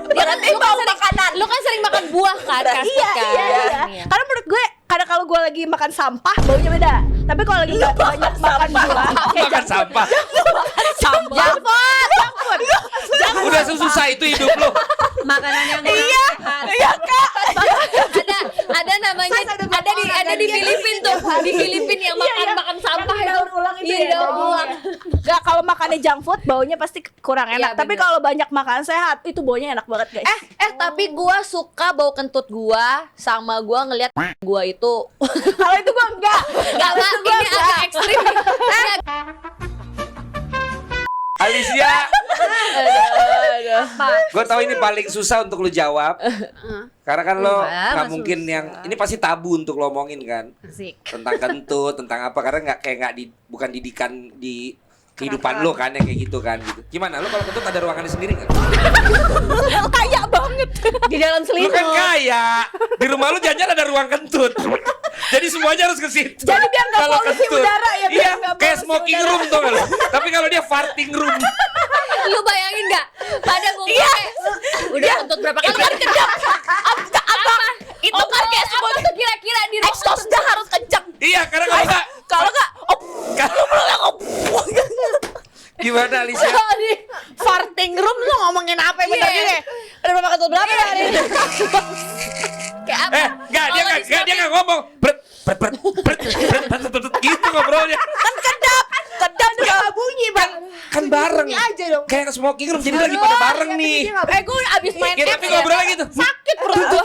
Berarti bau makanan. Lu kan sering makan buah kan? Iya. Karena menurut gue kadang kalau gue lagi makan sampah baunya beda. Tapi kalau lagi nggak banyak makan gua, kayak Makan sampah. jangkut. Udah susah itu hidup lo. Makanan yang sehat. Iya kak. Ada namanya ada di Filipina tuh. Di Filipina yang makan sampah itu. Daur ulang itu Iya, ya, daur dagingnya. ulang. Gak, kalau makannya junk food baunya pasti kurang enak. Iya, Tapi bener. kalau banyak makan sehat itu baunya enak banget guys. Tapi gua suka bau kentut gua sama gua ngelihat gua itu. Kalau itu gua enggak. Enggak, ini agak ekstrim. Alicia, gue tahu ini paling susah untuk lu jawab. Karena kan lo nggak mungkin ini pasti tabu untuk lo omongin kan. Asik. Tentang kentut, tentang apa, karena bukan didikan di kehidupan lo kan yang kayak gitu kan gitu. Gimana lo kalau kentut ada ruangannya sendiri nggak? Kaya banget. Di dalam Lo selimut. kan kaya, di rumah lo jangan ada ruang kentut. Jadi semuanya harus ke situ. Jadi biar nggak Kalau polusi kentut, udara ya, biar iya, nggak kayak polusi smoking udara. room tuh lo. Tapi kalau dia farting room. Lu bayangin nggak? Pada ngumpulnya udah untuk berapa kali kan kedap? Apa? Itu kan kayak semua tuh kira-kira di Exhaustnya harus kencang. Iya, karena kalau nggak, Kalau nggak, gimana Alicia? di farting room lu ngomongin apa yang bener ini? Ada berapa kentut berapa hari ini? kayak apa? Enggak, dia enggak ngomong. Bret gitu ngobrolnya. Kedap juga bunyi bang. Kan bareng. aja dong. Kayak smoking room, jadi lagi pada bareng nih. Gue abis main Ya, tapi ngobrolnya gitu. sakit perut gue.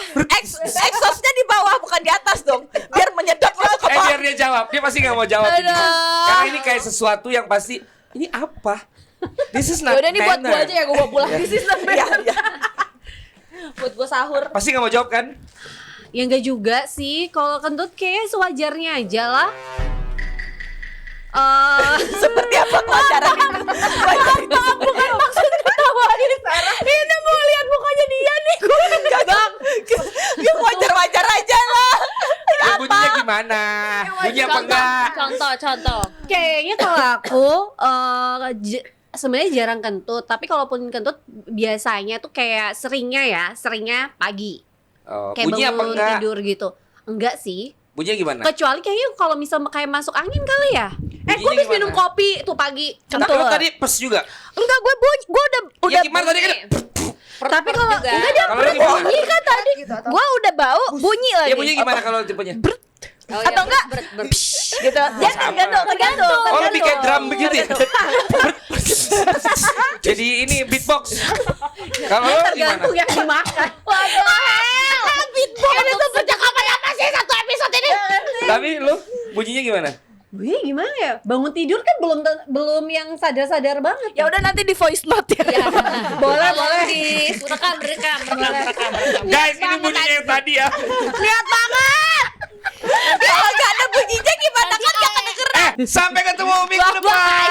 Exhaustnya di bawah bukan di atas dong. Biar menyedot masuk ke bawah. Biar dia jawab. Dia pasti enggak mau jawab ini. Aduh. Karena ini kayak sesuatu yang pasti ini apa? This is not Yaudah nih buat gue manner. aja ya, gue bawa pulang. This is not manner. Buat gue sahur. Pasti enggak mau jawab kan? Ya enggak juga sih. Kalau kentut kayak sewajarnya aja lah. Seperti apa pelajaran itu? Bukan maksud ketawain Sarah. Ini mau lihat mukanya dia nih. Gue enggak bang. Yang wajar-wajar aja lah. Ya, bunyinya gimana? Bunyi apa enggak? Contoh. Kayaknya kalau aku sebenarnya jarang kentut, tapi kalaupun kentut biasanya tuh kayak seringnya pagi. Oh, Kayak bunyi apa bangun enggak? tidur gitu. Enggak sih. Bunyinya gimana? Kecuali kayaknya kalau misal kayak masuk angin kali ya. Gue Bunyinya habis minum gimana? kopi tuh pagi Tapi kentut. lu tadi pes juga. Enggak, gue Ya gimana tadi kan? Tapi kalau juga. enggak dia Kalau lu gimana? bunyi kan tadi. Gue udah bau bunyi lagi. Ya bunyi gimana kalau tipenya? Oh, Atau enggak? gitu. Dia Sama. tergantung. Oh, lebih kayak drum begitu ya? Jadi ini beatbox. Kalau lo gimana? Tergantung yang dimakan. Ini tuh sejak kapan apa sih satu episode ini? Tapi lu bunyinya gimana? Gue gimana ya? Bangun tidur kan belum yang sadar-sadar banget. Ya udah nanti di voice note ya. boleh. Rekam. Guys, ini bunyinya yang tadi ya. Lihat banget. Nanti kalau nggak ada bunyinya gimana kan nggak kedenger. Sampai ketemu minggu depan.